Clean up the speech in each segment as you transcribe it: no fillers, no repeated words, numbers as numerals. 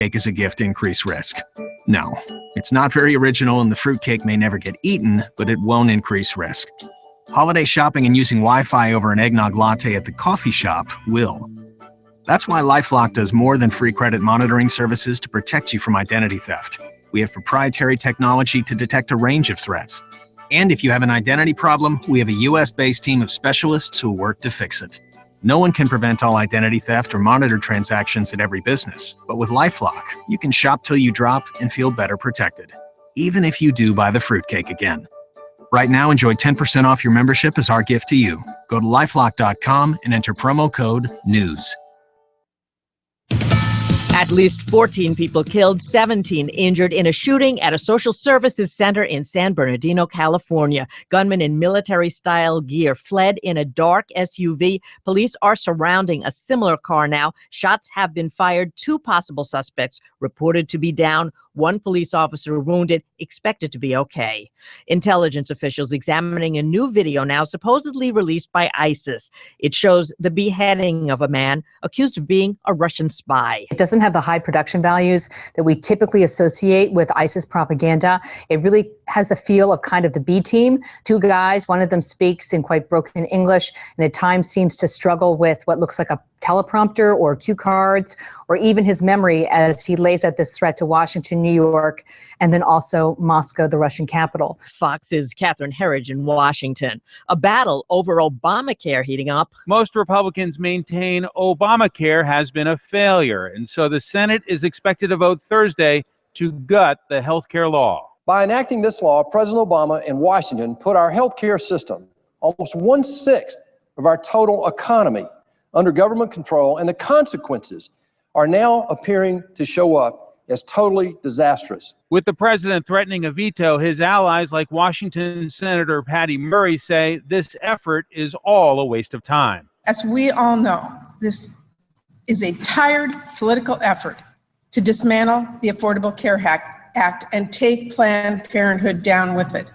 Cake is a gift increase risk. No, it's not very original and the fruitcake may never get eaten, but it won't increase risk. Holiday shopping and using Wi-Fi over an eggnog latte at the coffee shop will. That's why LifeLock does more than free credit monitoring services to protect you from identity theft. We have proprietary technology to detect a range of threats. And if you have an identity problem, we have a US-based team of specialists who work to fix it. No one can prevent all identity theft or monitor transactions at every business, but with LifeLock, you can shop till you drop and feel better protected, even if you do buy the fruitcake again. Right now, enjoy 10% off your membership as our gift to you. Go to LifeLock.com and enter promo code NEWS. At least 14 people killed, 17 injured in a shooting at a social services center in San Bernardino, California. Gunmen in military-style gear fled in a dark SUV. Police are surrounding a similar car now. Shots have been fired. 2 possible suspects reported to be down. 1 police officer wounded, expected to be okay. Intelligence officials examining a new video now supposedly released by ISIS. It shows the beheading of a man accused of being a Russian spy. It doesn't have the high production values that we typically associate with ISIS propaganda. It really has the feel of kind of the B team. 2 guys, one of them speaks in quite broken English and at times seems to struggle with what looks like a teleprompter or cue cards, or even his memory as he lays out this threat to Washington, New York, and then also Moscow, the Russian capital. Fox's Catherine Herridge in Washington. A battle over Obamacare heating up. Most Republicans maintain Obamacare has been a failure, and so the Senate is expected to vote Thursday to gut the health care law. By enacting this law, President Obama in Washington put our health care system, almost 1/6 of our total economy, under government control, and the consequences are now appearing to show up as totally disastrous. With the president threatening a veto, his allies like Washington Senator Patty Murray say this effort is all a waste of time. As we all know, this is a tired political effort to dismantle the Affordable Care Act and take Planned Parenthood down with it.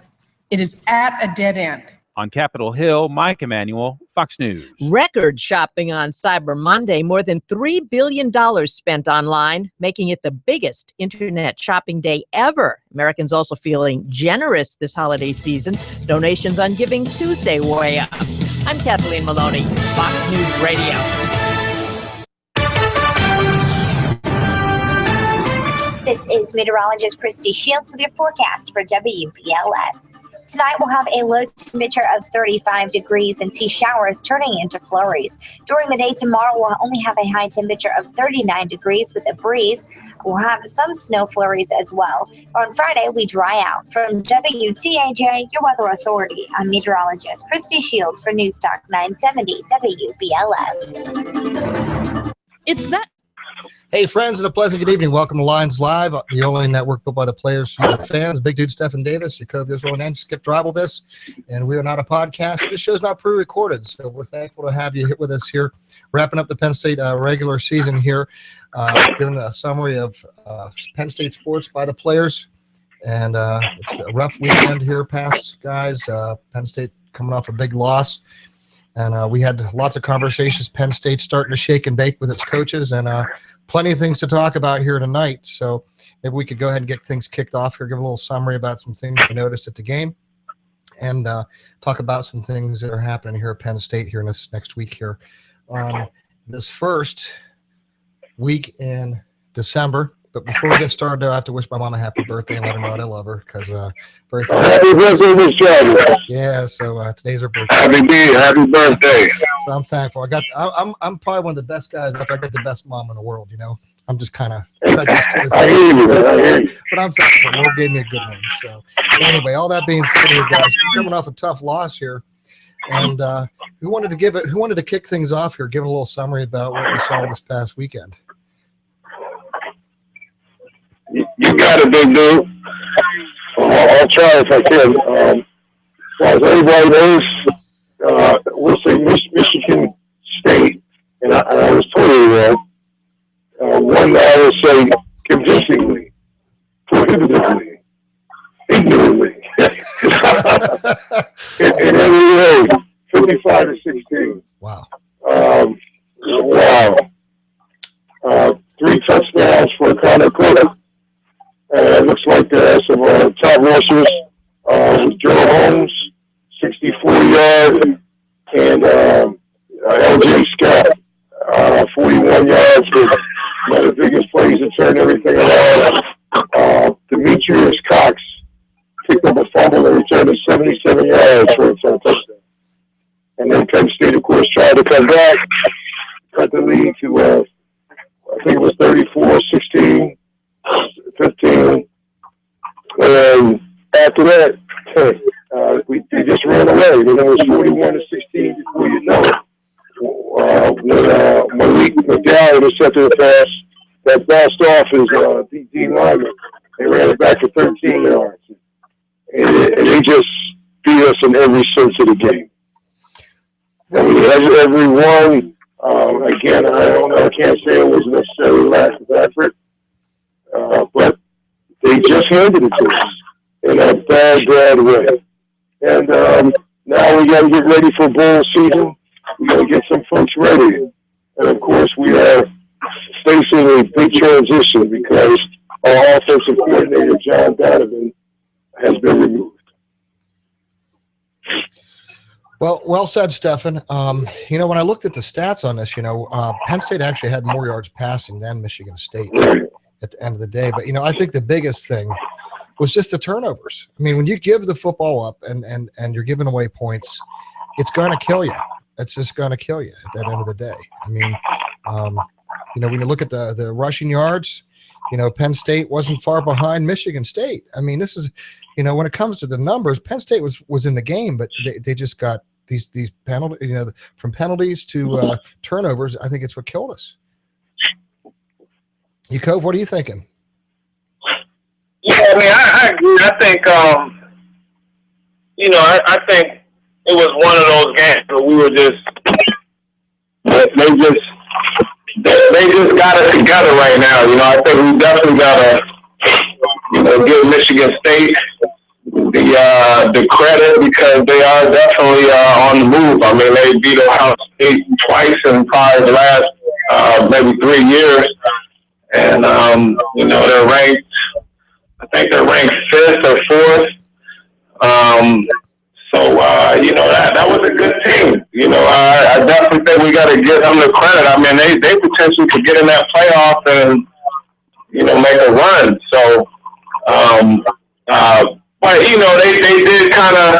It is at a dead end. On Capitol Hill, Mike Emanuel, Fox News. Record shopping on Cyber Monday. More than $3 billion spent online, making it the biggest internet shopping day ever. Americans also feeling generous this holiday season. Donations on Giving Tuesday way up. I'm Kathleen Maloney, Fox News Radio. This is meteorologist Christy Shields with your forecast for WBLS. Tonight we'll have a low temperature of 35 degrees and see showers turning into flurries. During the day tomorrow, we'll only have a high temperature of 39 degrees with a breeze. We'll have some snow flurries as well. On Friday, we dry out. From WTAJ, your weather authority, I'm meteorologist Christy Shields for Newstalk 970 WBLS. It's that. Hey, friends, and a pleasant good evening. Welcome to Lions Live, the only network built by the players for the fans. Big dude Stephen Davis, Yaacov, Yisrael, and Skip Dreibelbis. And we are not a podcast. This show's not pre-recorded, so we're thankful to have you with us here, wrapping up the Penn State regular season here, giving a summary of Penn State sports by the players. And it's a rough weekend here past, guys. Penn State coming off a big loss. And we had lots of conversations. Penn State starting to shake and bake with its coaches, and plenty of things to talk about here tonight. So maybe we could go ahead and get things kicked off here, give a little summary about some things we noticed at the game, and talk about some things that are happening here at Penn State here in this next week here. On this first week in December. But before we get started, I have to wish my mom a happy birthday and let her know that I love her, because very happy birthday, Miss Travis. Yeah, so today's her birthday. Happy birthday. So I'm thankful. I'm probably one of the best guys. After I get the best mom in the world, you know. I'm just kind of prejudiced. I hear you. But I'm thankful. Lord gave me a good one. So anyway, all that being said, here, guys, we're coming off a tough loss here, and who wanted to kick things off here, giving a little summary about what we saw this past weekend. You got it, big dude. I'll try if I can. As everybody knows, we'll say Michigan State, and I was totally wrong. One, I will say convincingly, prohibitively, ignorantly, in every way, 55-16. Wow. Wow. 3 touchdowns for Connor Cook. It looks like some top rushers. Joe Holmes, 64-yard, and LJ Scott, 41 yards. One of the biggest plays to turn everything around. Demetrius Cox picked up a fumble and returned it 77 yards for a touchdown. And then Penn State, of course, tried to come back, cut the lead to, I think it was 34-16, 15. And after that, they just ran away. And it was 41-16 before you know it. When Malik McDowell intercepted a pass that bounced off his D lineman, they ran it back for 13 yards. And they just beat us in every sense of the game. I mean, everyone, again, I can't say it was necessarily lack of effort, but they just handed it to us in a bad way. And now we got to get ready for bowl season. We got to get some folks ready. And, of course, we are facing a big transition because our offensive coordinator, John Donovan, has been removed. Well said, Stefan. When I looked at the stats on this, Penn State actually had more yards passing than Michigan State at the end of the day. But, I think the biggest thing was just the turnovers. I mean, when you give the football up and you're giving away points, it's going to kill you. It's just going to kill you at the end of the day. I mean, when you look at the rushing yards, Penn State wasn't far behind Michigan State. I mean, this is, when it comes to the numbers, Penn State was in the game, but they just got these penalties, from penalties to turnovers. I think it's what killed us. Yaacov, what are you thinking? Yeah, I mean, I agree. I think, I think it was one of those games where we were just, they just got it together right now. I think we definitely got to, give Michigan State the credit because they are definitely on the move. I mean, they beat Ohio State twice in probably the last maybe 3 years. And, they're ranked, I think they're ranked 5th or 4th. That was a good team. I definitely think we got to give them the credit. I mean, they potentially could get in that playoff and, make a run. So, but, they did kind of,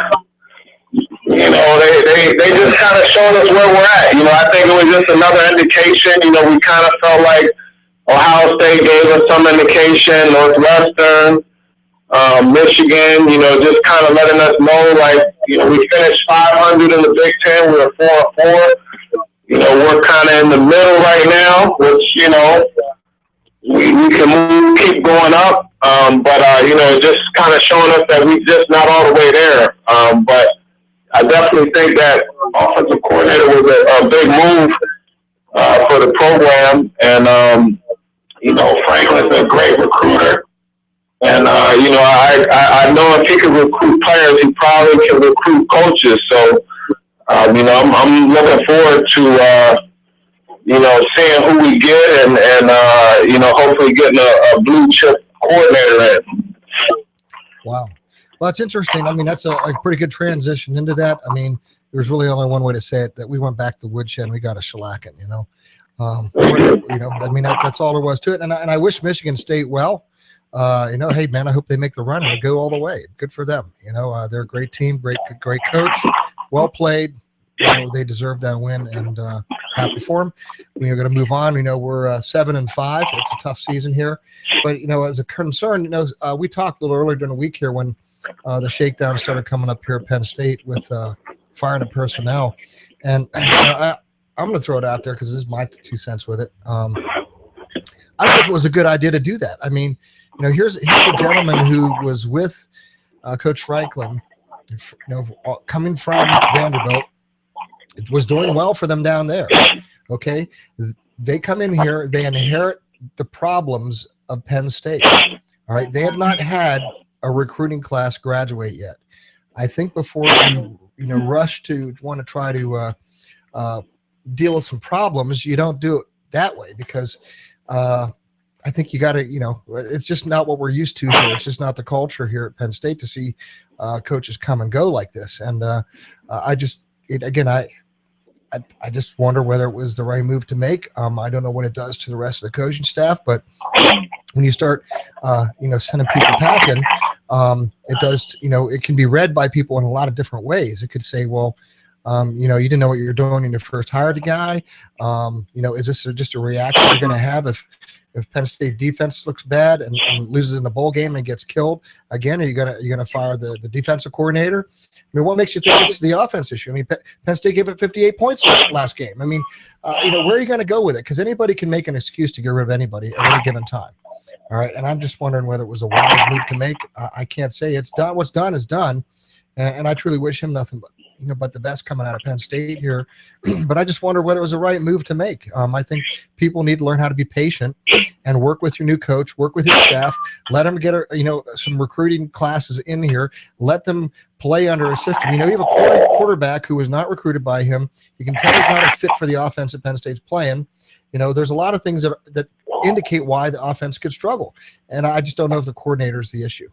they just kind of showed us where we're at. I think it was just another indication. We kind of felt like Ohio State gave us some indication, Northwestern, Michigan, just kind of letting us know, like, we finished 500 in the Big Ten. We were 4-4. We're kind of in the middle right now, which, we can keep going up. But just kind of showing us that we're just not all the way there. But I definitely think that offensive coordinator was a big move for the program. And, Franklin's a great recruiter. And, I know if he can recruit players, he probably can recruit coaches. So, I'm looking forward to, seeing who we get and hopefully getting a blue chip coordinator in. Wow. Well, that's interesting. I mean, that's a pretty good transition into that. I mean, there's really only one way to say it, that we went back to the woodshed and we got a shellacking, I mean, that's all there was to it. And I wish Michigan State well. Hey, man, I hope they make the run and go all the way. Good for them. They're a great team, great coach, well played. They deserve that win, and happy for them. We're going to move on. We're 7-5. It's a tough season here. But, as a concern, we talked a little earlier during the week here when the shakedown started coming up here at Penn State with firing the personnel. And I'm going to throw it out there because this is my 2 cents with it. I don't know if it was a good idea to do that. I mean, here's a gentleman who was with Coach Franklin, coming from Vanderbilt. It was doing well for them down there. Okay. They come in here, they inherit the problems of Penn State. All right. They have not had a recruiting class graduate yet. I think before you rush to want to try to deal with some problems, you don't do it that way, because I think you got to, it's just not what we're used to here. It's just not the culture here at Penn State to see coaches come and go like this. And I just wonder whether it was the right move to make. I don't know what it does to the rest of the coaching staff, but when you start, sending people packing, it does, it can be read by people in a lot of different ways. It could say, well, you didn't know what you were doing when you first hired the guy. Is this just a reaction you're going to have if Penn State defense looks bad and loses in the bowl game and gets killed again? Are you gonna fire the defensive coordinator? I mean, what makes you think it's the offense issue? I mean, Penn State gave it 58 points last game. I mean, where are you going to go with it? Because anybody can make an excuse to get rid of anybody at any given time. All right, and I'm just wondering whether it was a wise move to make. I can't say it's done. What's done is done, and I truly wish him nothing but the best coming out of Penn State here. But I just wonder whether it was the right move to make. I think people need to learn how to be patient and work with your new coach, work with your staff, let them get some recruiting classes in here, let them play under a system. You have a quarterback who was not recruited by him. You can tell he's not a fit for the offense that Penn State's playing. There's a lot of things that indicate why the offense could struggle. And I just don't know if the coordinator is the issue.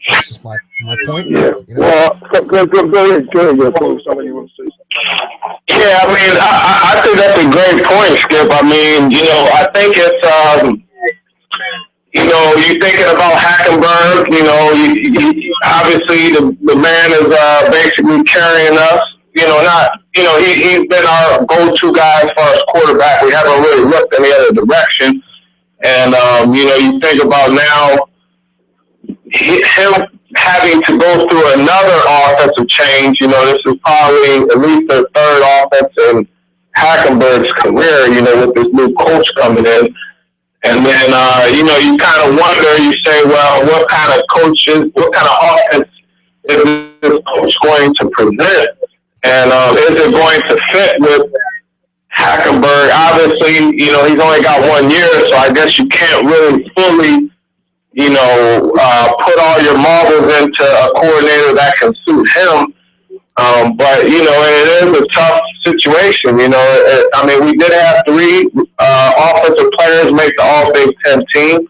That's just my point. Yeah. Well, go ahead. Somebody you want to say something? Yeah, I mean, I think that's a great point, Skip. I mean, I think it's, you're thinking about Hackenberg. Obviously the man is basically carrying us. He's been our go-to guy as far as quarterback. We haven't really looked in the other direction. And, you think about now, him having to go through another offensive change, this is probably at least the third offense in Hackenberg's career, with this new coach coming in. And then, you kind of wonder, you say, well, what kind of offense is this coach going to present? And is it going to fit with Hackenberg? Obviously, he's only got 1 year, so I guess you can't really fully put all your marbles into a coordinator that can suit him. But, it is a tough situation. We did have 3 offensive players make the All-Big Ten team.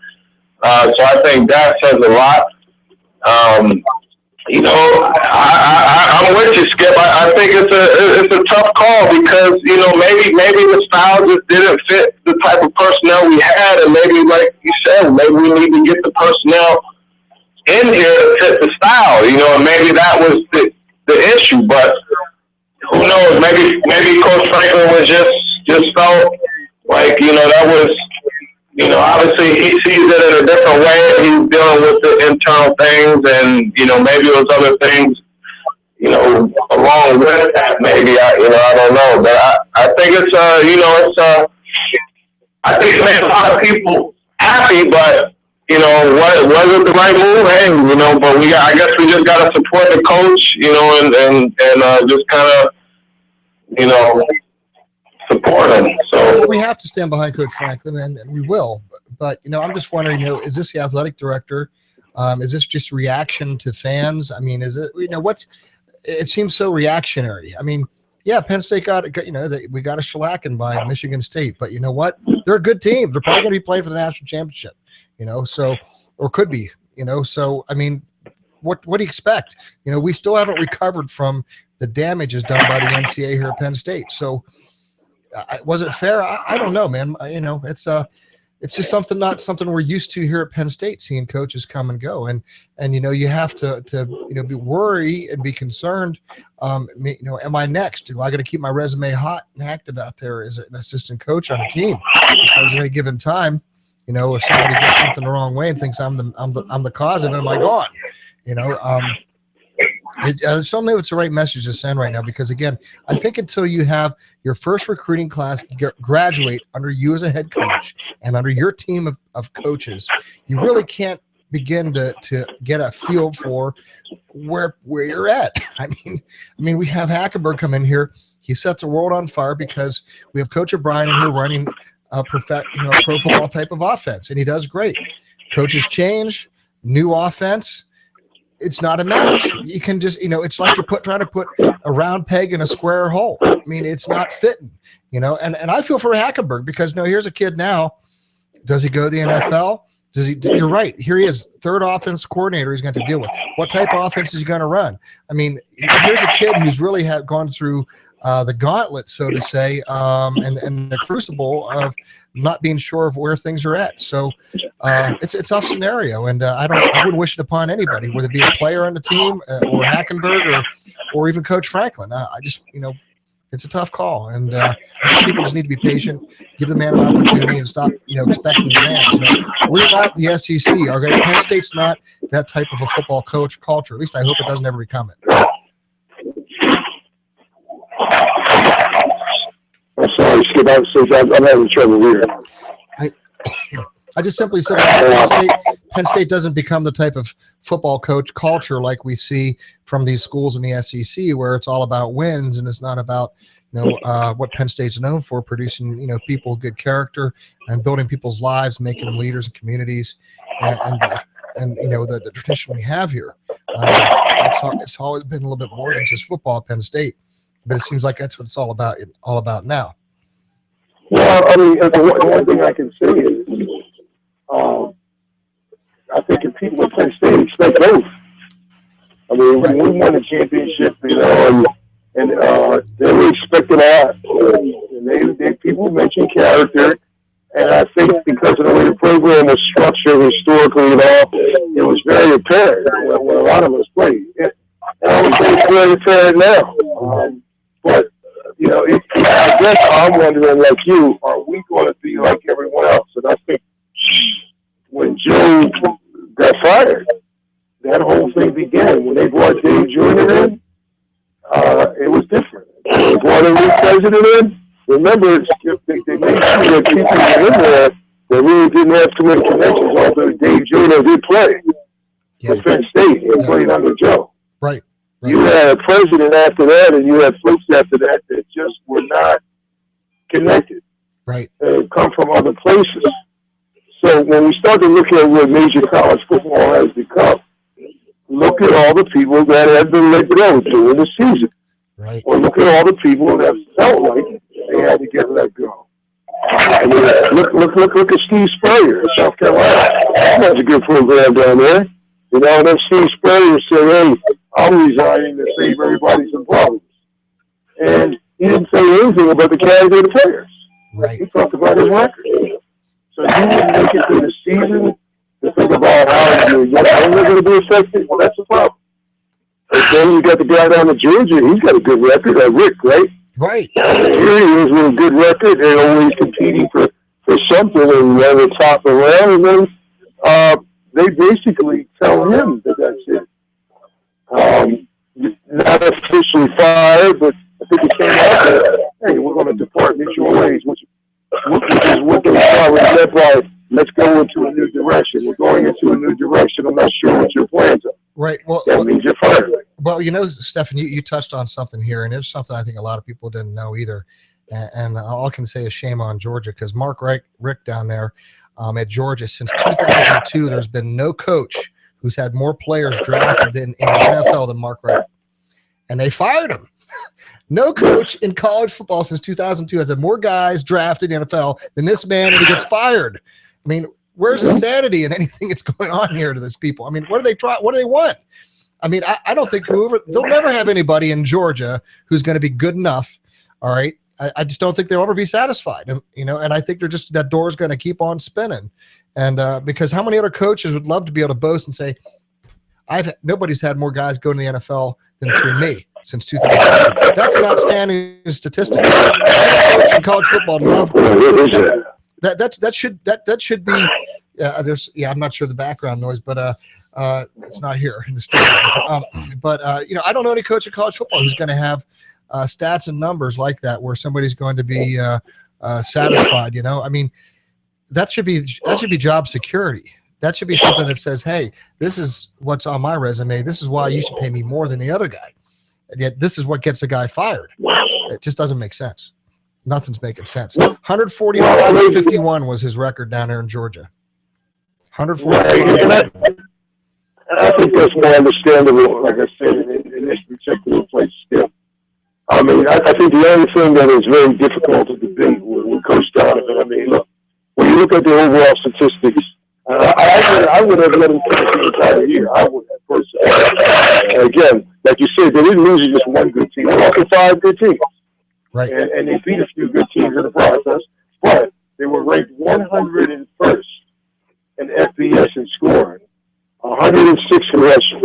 So I think that says a lot. I'm with you, Skip. I think it's a tough call because, maybe the style just didn't fit the type of personnel we had. And maybe, like you said, maybe we need to get the personnel in here to fit the style, and maybe that was the issue. But who knows? Maybe Coach Franklin was just felt like, that was, obviously he sees it in a different way. He's dealing with the internal things and, maybe those other things, along with that, maybe, I don't know. But I think it's, I think it made a lot of people happy, but, was it the right move? Hey, but I guess we just got to support the coach, and just kind of, support him. So we have to stand behind Coach Franklin, and we will. But I'm just wondering, is this the athletic director? Is this just reaction to fans? I mean, is it? It seems so reactionary. I mean, yeah, Penn State got we got a shellacking by Michigan State, but you know what? They're a good team. They're probably going to be playing for the national championship. So or could be. So I mean, what do you expect? We still haven't recovered from the damages done by the NCAA here at Penn State. So. Was it fair? I don't know, man. It's just not something we're used to here at Penn State, seeing coaches come and go, and you have to be worried and be concerned. Am I next? Do I got to keep my resume hot and active out there as an assistant coach on a team? Because at any given time, if somebody gets something the wrong way and thinks I'm the cause of it, am I gone? I don't know if it's the right message to send right now because, again, I think until you have your first recruiting class graduate under you as a head coach and under your team of coaches, you really can't begin to get a feel for where you're at. I mean, we have Hackenberg come in here. He sets the world on fire because we have Coach O'Brien in here running a pro football type of offense, and he does great. Coaches change, new offense. it's not a match. You can just, it's like you're trying to put a round peg in a square hole. I mean, it's not fitting, and I feel for Hackenberg because here's a kid now. Does he go to the NFL? You're right. Here he is, third offense coordinator he's going to deal with. What type of offense is he going to run? I mean, here's a kid who's really gone through the gauntlet, so to say, and the crucible of not being sure of where things are at. So it's a tough scenario, and I wouldn't wish it upon anybody, whether it be a player on the team or Hackenberg or even Coach Franklin. I just, it's a tough call, and people just need to be patient, give the man an opportunity, and stop, expecting demands. We're not the SEC. Okay, Penn State's not that type of a football coach culture. At least I hope it doesn't ever become it. I'm sorry, Skip. I'm having trouble here. I just simply said Penn State doesn't become the type of football coach culture like we see from these schools in the SEC, where it's all about wins and it's not about what Penn State's known for, producing people of good character and building people's lives, making them leaders in communities, and the tradition we have here. It's always been a little bit more than just football at Penn State, but it seems like that's what it's all about now. Well, I mean, the one thing I can say is, I think if people at Penn State expect both. I mean, when we won the championship, and they were expecting a lot. And they people mentioned character, and I think because of the way the program was structured historically and all, it was very apparent when a lot of us played. And I would say it's very apparent now. But I guess I'm wondering, like you, are we going to be like everyone else? And I think when Joe got fired, that whole thing began. When they brought Dave Joyner in, it was different. They brought a new president in. Remember, they made sure that people were in there that really didn't have too many connections, although Dave Joyner did play for Penn State and played under Joe. Right. You had a president after that, and you had folks after that just were not connected. Right. And come from other places. So when we start to look at what major college football has become, look at all the people that have been let go during the season. Right. Or look at all the people that felt like they had to get let go. I mean, look at Steve Spurrier in South Carolina. That's a good program down there. And then Steve Spurrier said, "Hey, I'm resigning to save everybody some problems." And he didn't say anything about the character of the players. Right. He talked about his record. So you wouldn't make it through the season to think about how your young men are going to be affected. Well, that's a problem. And then you got the guy down in Georgia. He's got a good record. Rick, right? Right. Here he is with a good record. They're always competing for something, and they're the top around. And then they basically tell him that that's it. Not officially fired, but I think it came out that, hey, we're going to depart mutual ways, which is what they probably meant by, let's go into a new direction. We're going into a new direction. I'm not sure what your plans are. Right. Well, that means you're fired. Well, Stephan, you touched on something here, and it's something I think a lot of people didn't know either. And all I can say is shame on Georgia, because Mark Richt down there at Georgia, since 2002, there's been no coach who's had more players drafted in the NFL than Mark Richt. And they fired him. No coach in college football since 2002 has had more guys drafted in the NFL than this man, and he gets fired. I mean, where's the sanity in anything that's going on here to these people? I mean, what do they try? What do they want? I mean, I don't think they'll never have anybody in Georgia who's going to be good enough. All right. I just don't think they'll ever be satisfied. And, and I think that door is going to keep on spinning. And because how many other coaches would love to be able to boast and say, nobody's had more guys go to the NFL than through me since 2000. That's an outstanding statistic. Coach in college football love that should be. I'm not sure the background noise, but it's not here in the studio. I don't know any coach in college football who's going to have stats and numbers like that, where somebody's going to be satisfied. I mean, that should be job security. That should be something that says, hey, this is what's on my resume. This is why you should pay me more than the other guy. And yet this is what gets a guy fired. It just doesn't make sense. Nothing's making sense. 141-51 was his record down there in Georgia. 141. I think that's more understandable, like I said, in this particular place, Skip. I mean, I think the only thing that is very difficult to debate with Coach Donovan, I mean, look, when you look at the overall statistics, I would have let him finish the entire year. I would have personally. And again, like you said, they didn't lose to just one good team. They lost to 5 good teams. Right. And they beat a few good teams in the process, but they were ranked 101st in FBS in scoring, 106th in rushing,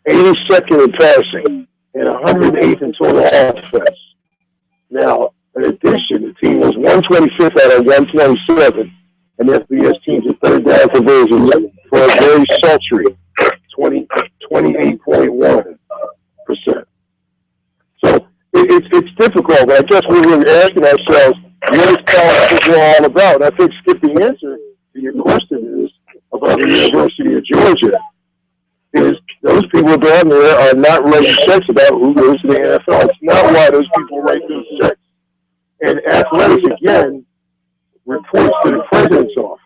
82nd in passing, and 108th in total offense. Now, in addition, the team was 125th out of 127, and FBS teams in third down conversion for a very sultry 28.1%. So it's difficult, but I guess we were asking ourselves, what is college football all about? And I think, Skip, the answer to your question is about the University of Georgia. Is those people down there are not writing checks about who goes to the NFL. It's not why those people write those checks. And athletics, again, reports to the president's office.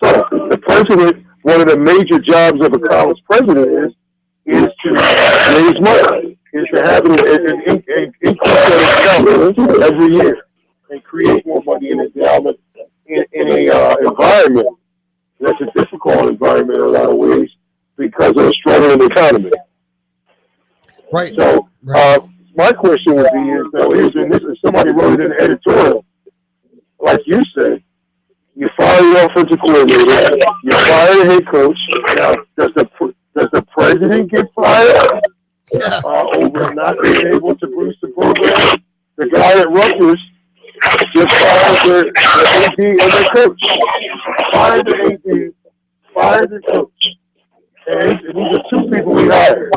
So the president, one of the major jobs of a college president is to raise money, is to have an increase in endowment every year and create more money in endowment in an environment that's a difficult environment in a lot of ways, because of a struggling economy. Right. So, my question would be: if somebody wrote it in an editorial, like you said, you fire the offensive coordinator, you fire the head coach. Now, does the president get fired over not being able to boost the program? The guy at Rutgers just fired the AD and the coach. Fired the AD, fired the coach. And these are two people he hired.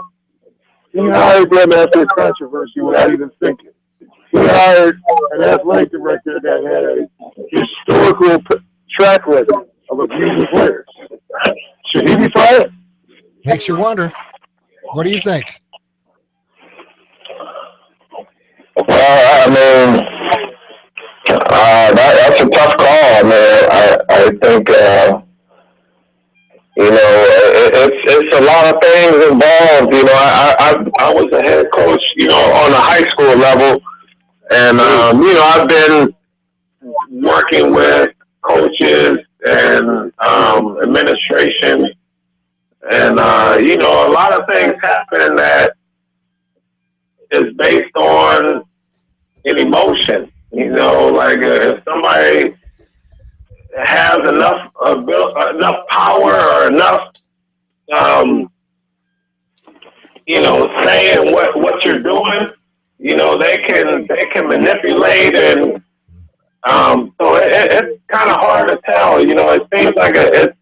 He hired them after a controversy without even thinking. He hired an athletic director that had a historical track record of abusing players. Should he be fired? Makes you wonder. What do you think? Well, I mean, that's a tough call. I mean, I think, it's a lot of things involved. I was a head coach, on the high school level. And, I've been working with coaches and administration. And, a lot of things happen that is based on an emotion. Like if somebody has enough power or enough, saying what you're doing, they can manipulate, and so it's kind of hard to tell. It seems like it's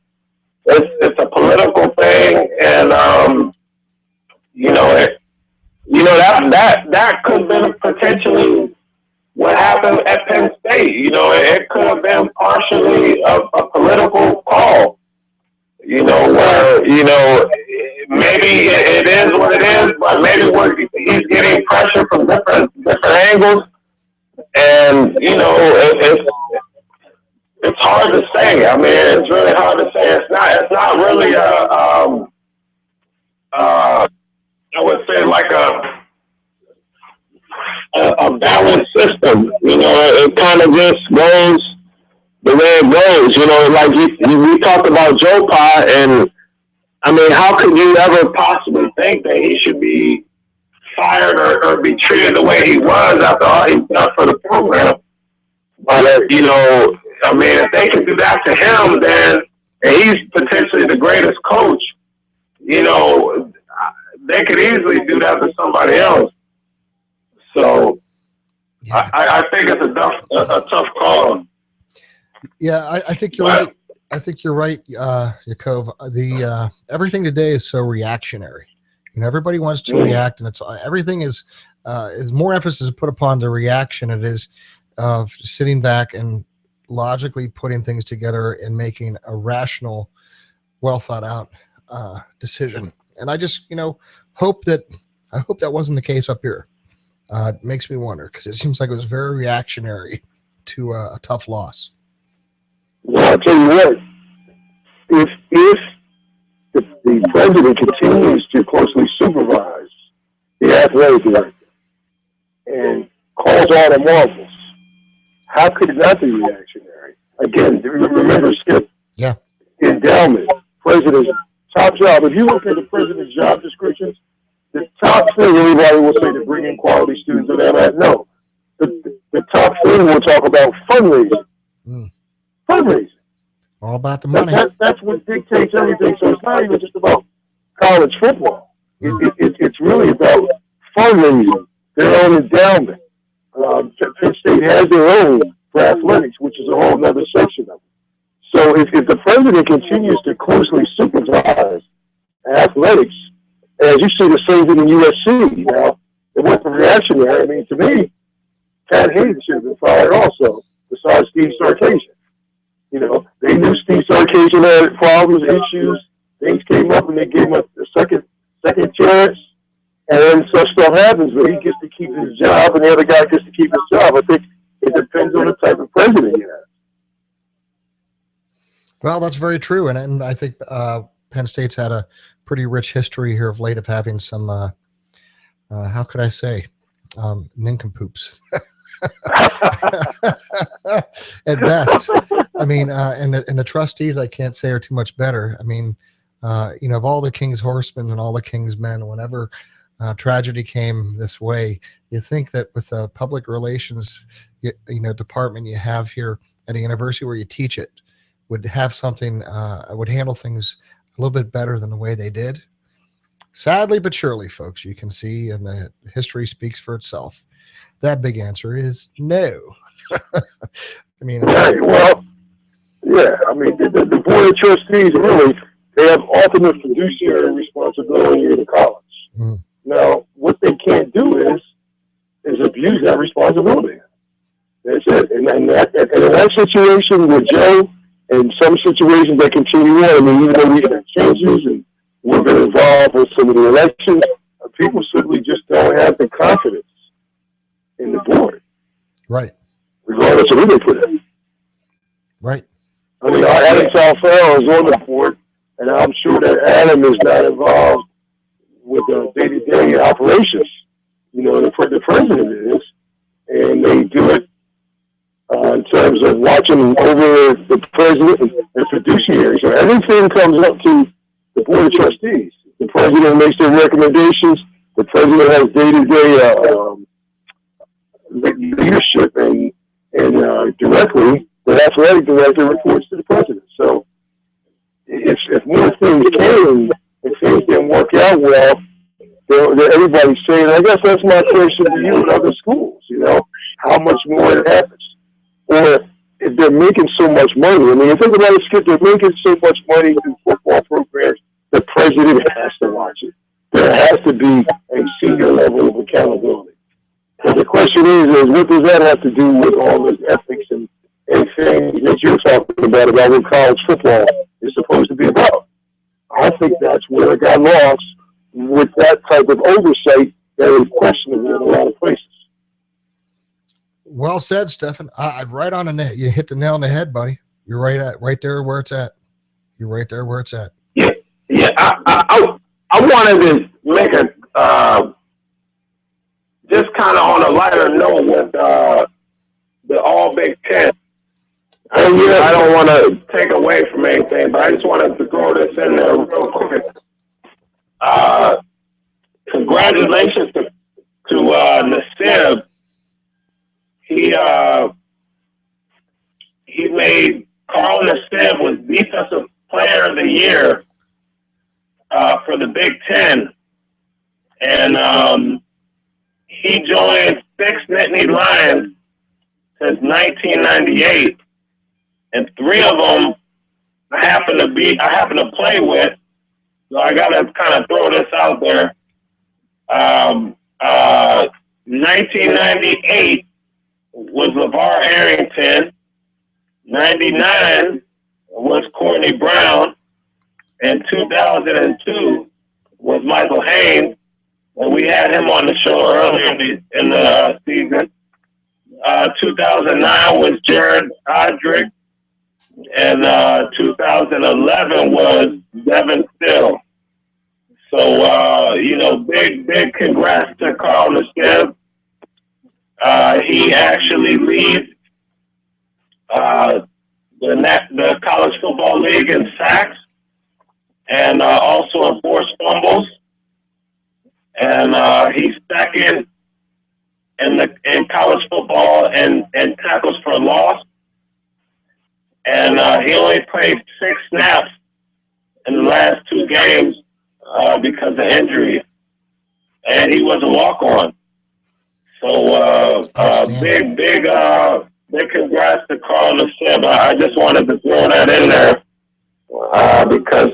a political thing, and that could have been potentially what happened at Penn State. It could have been partially a political call. Where maybe it is what it is, but maybe he's getting pressure from different angles, and it's hard to say. I mean, it's really hard to say. It's not really I would say like a balanced system. It kind of just goes the way it goes. Like we talked about Joe Pa, and I mean, how could you ever possibly think that he should be fired or be treated the way he was after all he's done for the program? But I mean, if they can do that to him, then and he's potentially the greatest coach. They could easily do that to somebody else. So yeah. I think it's a tough call. Yeah, I think you're right. I think you're right, Yaacov. Everything today is so reactionary. Everybody wants to react, and it's everything is more emphasis put upon the reaction. It is of sitting back and logically putting things together and making a rational, well thought out decision. And I just, hope that wasn't the case up here. It makes me wonder, because it seems like it was very reactionary to a tough loss. Well, I'll tell you what, if the president continues to closely supervise the athletic director and calls all the marbles. How could it not be reactionary? Again, remember, Skip, endowment, president's top job. If you look at the president's job descriptions, the top thing everybody will say to bring in quality students and that. No. The top thing we'll talk about fundraising. Fundraising. All about the money. That's what dictates everything. So it's not even just about college football. It's really about fundraising, their own endowment. Penn State has their own for athletics, which is a whole other section of it. So if the president continues to closely supervise athletics, as you see the same thing in USC now, it wasn't reactionary. I mean, to me, Pat Hayden should have been fired also, besides Steve Sarkisian. You know, they knew Steve Sarkisian had problems, issues, things came up, and they gave him a second chance, and then such stuff happens, but he gets to keep his job, and the other guy gets to keep his job. I think it depends on the type of president you have. Well, that's very true, and I think Penn State's had a pretty rich history here of late of having some, how could I say, nincompoops at best. I mean, and the trustees, I can't say are too much better. I mean, you know, of all the King's horsemen and all the King's men, whenever tragedy came this way, you think that with the public relations, you know, department you have here at a university where you teach it, would have something, would handle things a little bit better than the way they did. Sadly but surely, folks, you can see, and the history speaks for itself. That big answer is no. I mean, well, yeah. I mean, the board of trustees really, they have ultimate fiduciary responsibility in the college. Now, what they can't do is abuse that responsibility. That's it. And in that situation with Joe, and some situations that continue on, I mean, even though we have changes and we've been involved with some of the elections, people simply just don't have the confidence in the board. Right. Regardless of who they put in. Right. I mean, Adam Salfaro is on the board, and I'm sure that Adam is not involved with the day-to-day operations. You know, the president is, and they do it in terms of watching over the president and fiduciary. So everything comes up to the board of trustees. The president makes their recommendations. The president has day-to-day leadership, and directly the athletic director reports to the president. So if more things came, if things didn't work out well, everybody's saying, I guess that's my question to you in other schools, you know, how much more it happens. Or if they're making so much money, I mean, you think about it, Skip, they're making so much money through football programs, the president has to watch it. There has to be a senior level of accountability. So the question is what does that have to do with all this ethics and things that you're talking about what college football is supposed to be about? I think that's where it got lost with that type of oversight that is questionable in a lot of places. Well said, Stephen. Right on the net. You hit the nail on the head, buddy. You're right there where it's at. You're right there where it's at. Yeah. I wanted to make a just kind of on a lighter note with the All Big Ten. I don't want to take away from anything, but I just wanted to throw this in there real quick. Congratulations to Nasib. He made Carl Nasib was Defensive Player of the Year for the Big Ten, and he joined 6 Nittany Lions since 1998, and 3 of them I happen to play with. So I gotta kind of throw this out there. 1998 was LeVar Arrington. 99 was Courtney Brown. And 2002 was Michael Haynes. And we had him on the show earlier in the season. 2009 was Jared Odrick. And 2011 was Devin Still. So, big congrats to Carl Nassib. He actually leads the college football league in sacks and also in forced fumbles. And he's second in college football and tackles for loss. And he only played 6 snaps in the last 2 games because of injury. And he was a walk-on. So big congrats to Carl Nassib. I just wanted to throw that in there because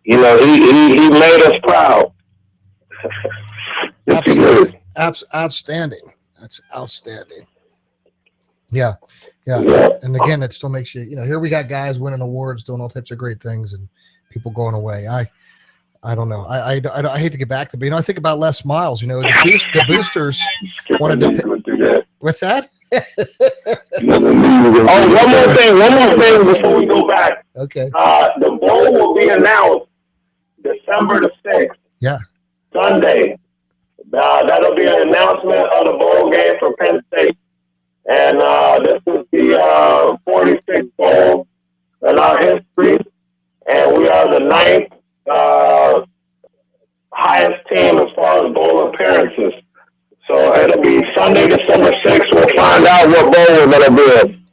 he made us proud. Absolutely. Outstanding. That's outstanding. Yeah. And again, it still makes you, here we got guys winning awards, doing all types of great things, and people going away. I don't know. I hate to get back to, but I think about Les Miles. The boosters wanted to. What's that? One more thing before we go back. Okay. The bowl will be announced December the 6th. Yeah. Sunday. That'll be an announcement of the bowl game for Penn State. And this is the 46th bowl in our history. And we are the 9th highest team as far as bowl appearances. So it'll be Sunday, December 6th. We'll find out what bowl we're going to be in.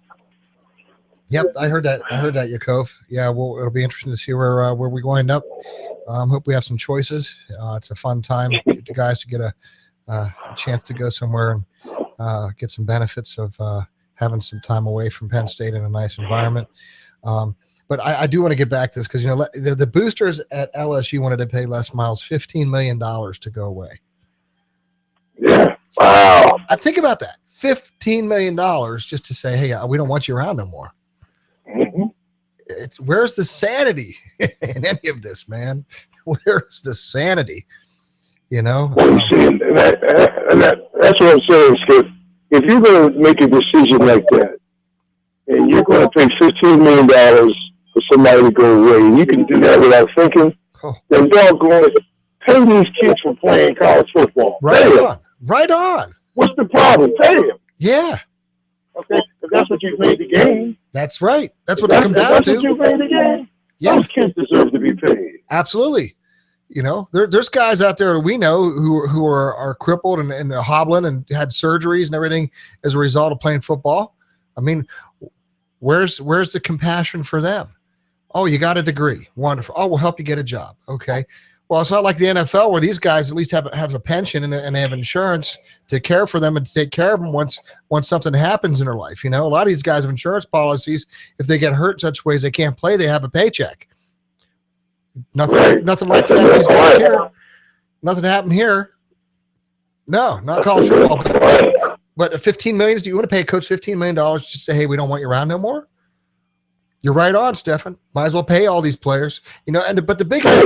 Yep, I heard that, Yaacov. Yeah, it'll be interesting to see where we wind up. Hope we have some choices. It's a fun time to get the guys to get a chance to go somewhere and get some benefits of having some time away from Penn State in a nice environment. But I do want to get back to this because the boosters at LSU wanted to pay Les Miles $15 million to go away. Yeah. Wow. I think about that. $15 million just to say, hey, we don't want you around no more. Mm-hmm. Where's the sanity in any of this, man? Where's the sanity? Well, you see, that's what I'm saying, Skip. If you're going to make a decision like that, and you're going to pay $15 million for somebody to go away, and you can do that without thinking, then doggone it, pay these kids for playing college football. Right on. What's the problem? Pay them. Yeah. Okay, if that's what you've made the game. That's right. That's what it comes down to. That's what you've made the game. Yeah. Those kids deserve to be paid. Absolutely. There's guys out there we know who are crippled and hobbling and had surgeries and everything as a result of playing football. I mean, where's the compassion for them? Oh, you got a degree. Wonderful. Oh, we'll help you get a job. Okay. Well, it's not like the NFL where these guys at least have a pension and they have insurance to care for them and to take care of them once something happens in their life. A lot of these guys have insurance policies. If they get hurt in such ways they can't play, they have a paycheck. Nothing like that. These guys here. Nothing happened here. No, not college football. But $15 million. Do you want to pay a coach $15 million just to say, hey, we don't want you around no more? You're right on, Stefan. Might as well pay all these players, but the biggest,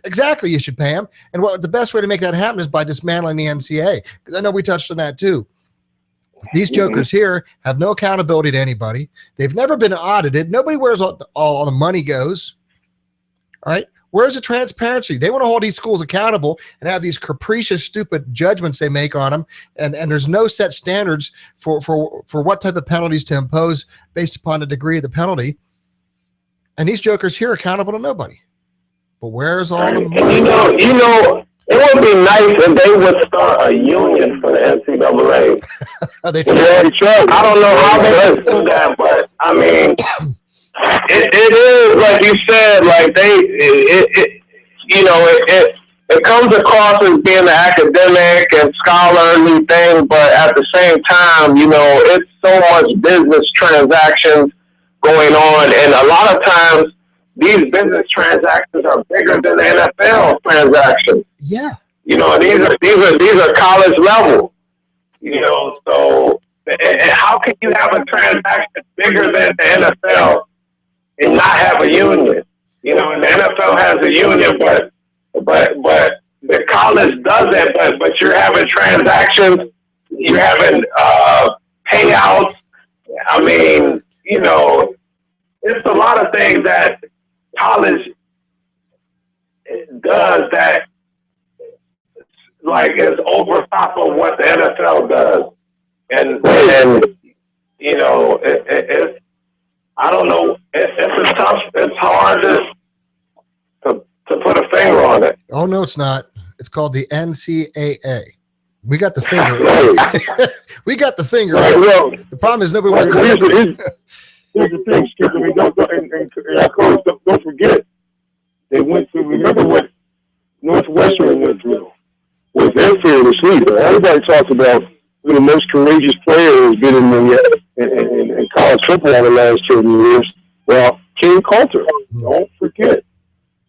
exactly, you should pay them. And the best way to make that happen is by dismantling the NCAA. Because I know we touched on that too. These jokers here have no accountability to anybody. They've never been audited. Nobody wears all the money goes. All right. Where's the transparency? They want to hold these schools accountable and have these capricious, stupid judgments they make on them. And there's no set standards for what type of penalties to impose based upon the degree of the penalty. And these jokers here are accountable to nobody. But where's all the money? It would be nice if they would start a union for the NCAA. I don't know how they would do that, but I mean, it is like you said, like it comes across as being an academic and scholarly thing, but at the same time, it's so much business transactions going on, and a lot of times these business transactions are bigger than the NFL transactions. Yeah. These are college level. So how can you have a transaction bigger than the NFL and not have a union? And the NFL has a union, but the college doesn't. But you're having transactions, you're having payouts. I mean, it's a lot of things that college does that, like, is over top of what the NFL does. And you know, it's I don't know. It's a tough. It's hard to put a finger on it. Oh no, it's not. It's called the NCAA. We got the finger. We got the finger. Right, well, the problem is nobody wants to. Here's the thing, Skip. I mean, don't forget. They went through. Remember what Northwestern went through with their fearless leader. Everybody talks about one of the most courageous players been in college football in the last 10 years. Well, King Coulter. Don't forget.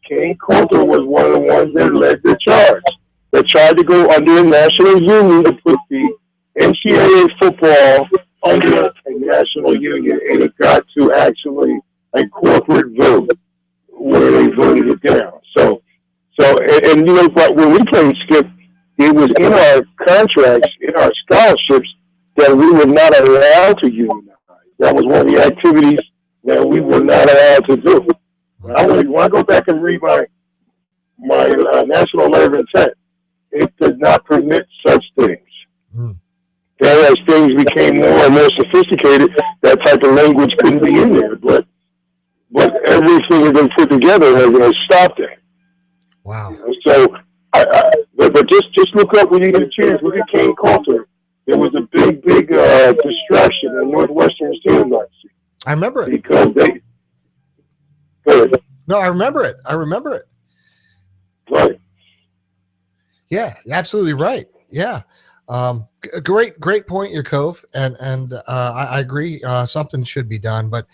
King Coulter was one of the ones that led the charge. That tried to go under a national union to put the NCAA football under a national union, and it got to actually a corporate vote where they voted it down. So, and you know, when we played, Skip, it was in our contracts, in our scholarships, that we were not allowed to unionize. That was one of the activities that we were not allowed to do. When I go back and read my national letter of intent, it did not permit such things. As things became more and more sophisticated, that type of language couldn't be in there. But everything has been put together has stopped it. Wow. You know, so, but just look up when you get a chance. Look at King Coulter. There was a big distraction in Northwestern student life. I remember it because they. No, I remember it. Right. Yeah, you're absolutely right. Yeah. Great point, Yaacov. And I agree. Something should be done. But,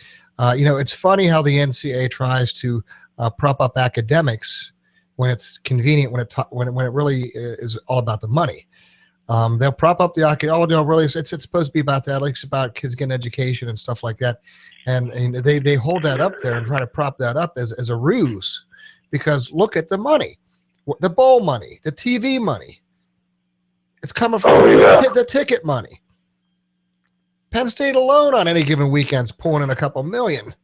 you know, it's funny how the NCAA tries to prop up academics when it's convenient, when it really is all about the money. They'll prop up the academic. Oh, no, really, it's supposed to be about that. Like it's about kids getting education and stuff like that. And they hold that up there and try to prop that up as a ruse, because look at the money, the bowl money, the TV money. It's coming from the ticket money. Penn State alone on any given weekend's pulling in a couple million.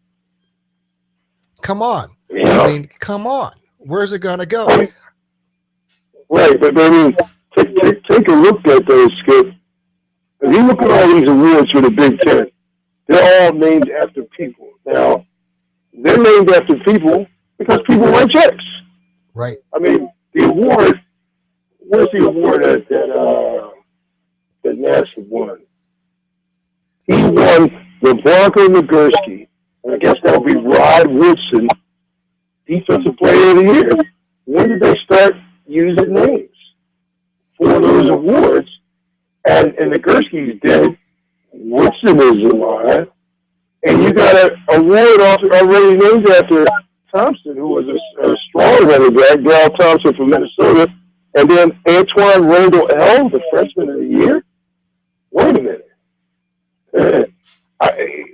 Come on. Yeah. I mean, come on. Where's it going to go? Right, but I mean, take a look at those, Skip. If you look at all these awards for the Big Ten, they're all named after people. Now, they're named after people because people write checks. Right. I mean, the award, where's the award that NASA won? He won the Bronco Nagurski, and I guess that'll be Rod Woodson, Defensive Player of the Year. When did they start using names for those awards? And Nagurski's dead. Woodson is alive. And you got an award already named after Thompson, who was a strong running back, Darrell Thompson from Minnesota. And then Antoine Randall L., the freshman of the year. Wait a minute.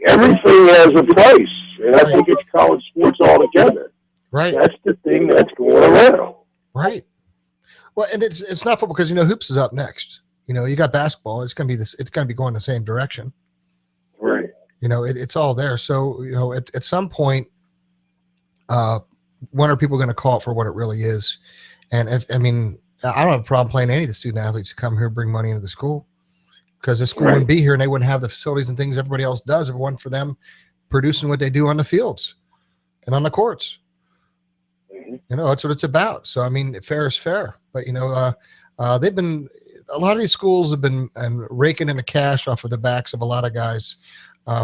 Everything has a price. And I think it's college sports altogether. Right. That's the thing that's going around. Right. Well, and it's not football because, you know, hoops is up next. You know, you got basketball. It's going to be this. It's going to be going the same direction. Right. You know, it's all there. So, you know, at some point, when are people going to call it for what it really is? And I don't have a problem playing any of the student athletes who come here, bring money into the school, because the school wouldn't be here and they wouldn't have the facilities and things everybody else does if it wasn't for them producing what they do on the fields and on the courts. You know, that's what it's about. So, I mean, fair is fair. But, you know, they've been – a lot of these schools have been raking in the cash off of the backs of a lot of guys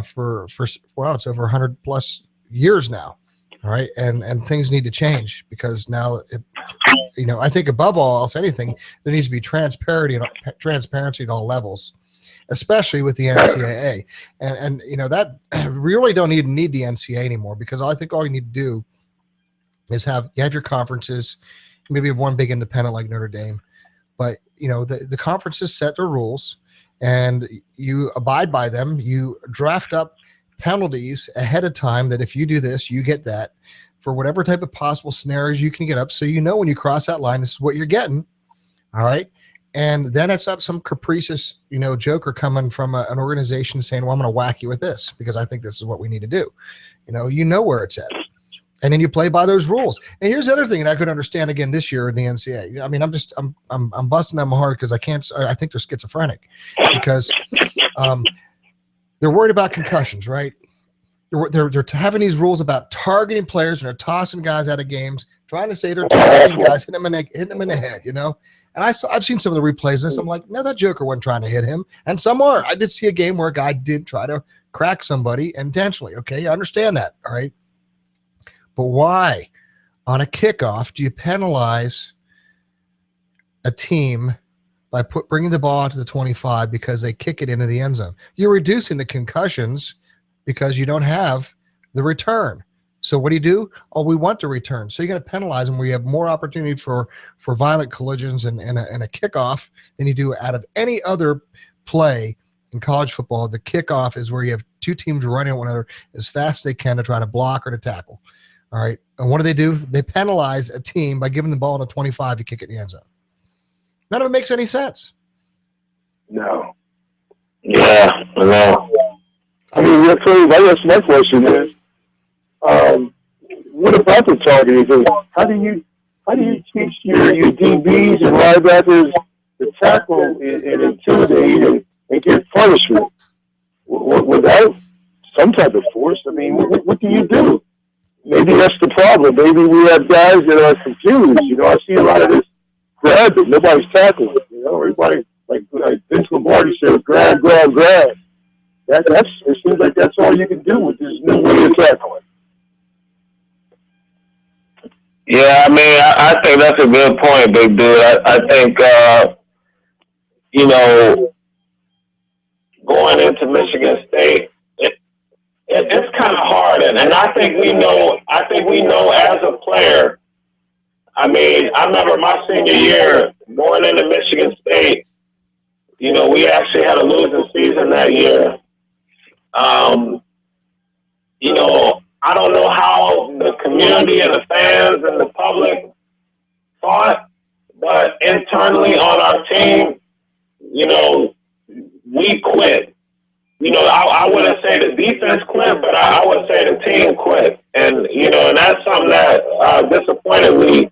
for it's over 100+ years now. All right. And things need to change because now, I think above all else, anything, there needs to be transparency at all levels, especially with the NCAA. And you know, that we really don't need the NCAA anymore, because I think all you need to do is have your conferences, maybe have one big independent like Notre Dame, but you know, the conferences set their rules and you abide by them. You draft up penalties ahead of time that if you do this, you get that, for whatever type of possible scenarios you can get up. So, you know, when you cross that line, this is what you're getting. All right. And then it's not some capricious, you know, joker coming from an organization saying, well, I'm going to whack you with this because I think this is what we need to do. You know where it's at. And then you play by those rules. And here's the other thing that I could understand again this year in the NCAA. I mean, I'm busting them hard because I think they're schizophrenic because they're worried about concussions, right? They're having these rules about targeting players and they're tossing guys out of games, trying to say they're targeting guys, hitting them in the head, you know? And I've seen some of the replays of this. I'm like, no, that Joker wasn't trying to hit him. And some are. I did see a game where a guy did try to crack somebody intentionally. Okay, I understand that, all right? But why, on a kickoff, do you penalize a team by bringing the ball to the 25 because they kick it into the end zone? You're reducing the concussions because you don't have the return. So what do? Oh, we want the return. So you're going to penalize them where you have more opportunity for violent collisions and a kickoff than you do out of any other play in college football. The kickoff is where you have two teams running at one another as fast as they can to try to block or to tackle. All right. And what do? They penalize a team by giving the ball to 25 to kick it in the end zone. None of it makes any sense. No. Yeah, no. I mean, I guess my question is, what about the targeting? How do you teach your DBs and linebackers to tackle and intimidate and get punishment without some type of force? I mean, what do you do? Maybe that's the problem. Maybe we have guys that are confused. You know, I see a lot of this grab, but nobody's tackling. You know, everybody, like Vince Lombardi said, grab. It seems like that's all you can do with this new way of tackling. Yeah, I mean, I think that's a good point, big dude. I think, you know, going into Michigan State, it's kind of hard, and I think we know as a player. I mean, I remember my senior year going into Michigan State. You know, we actually had a losing season that year. You know, I don't know how the community and the fans and the public thought, but internally on our team, you know, we quit. You know, I wouldn't say the defense quit, but I would say the team quit. And, you know, and that's something that disappointed me,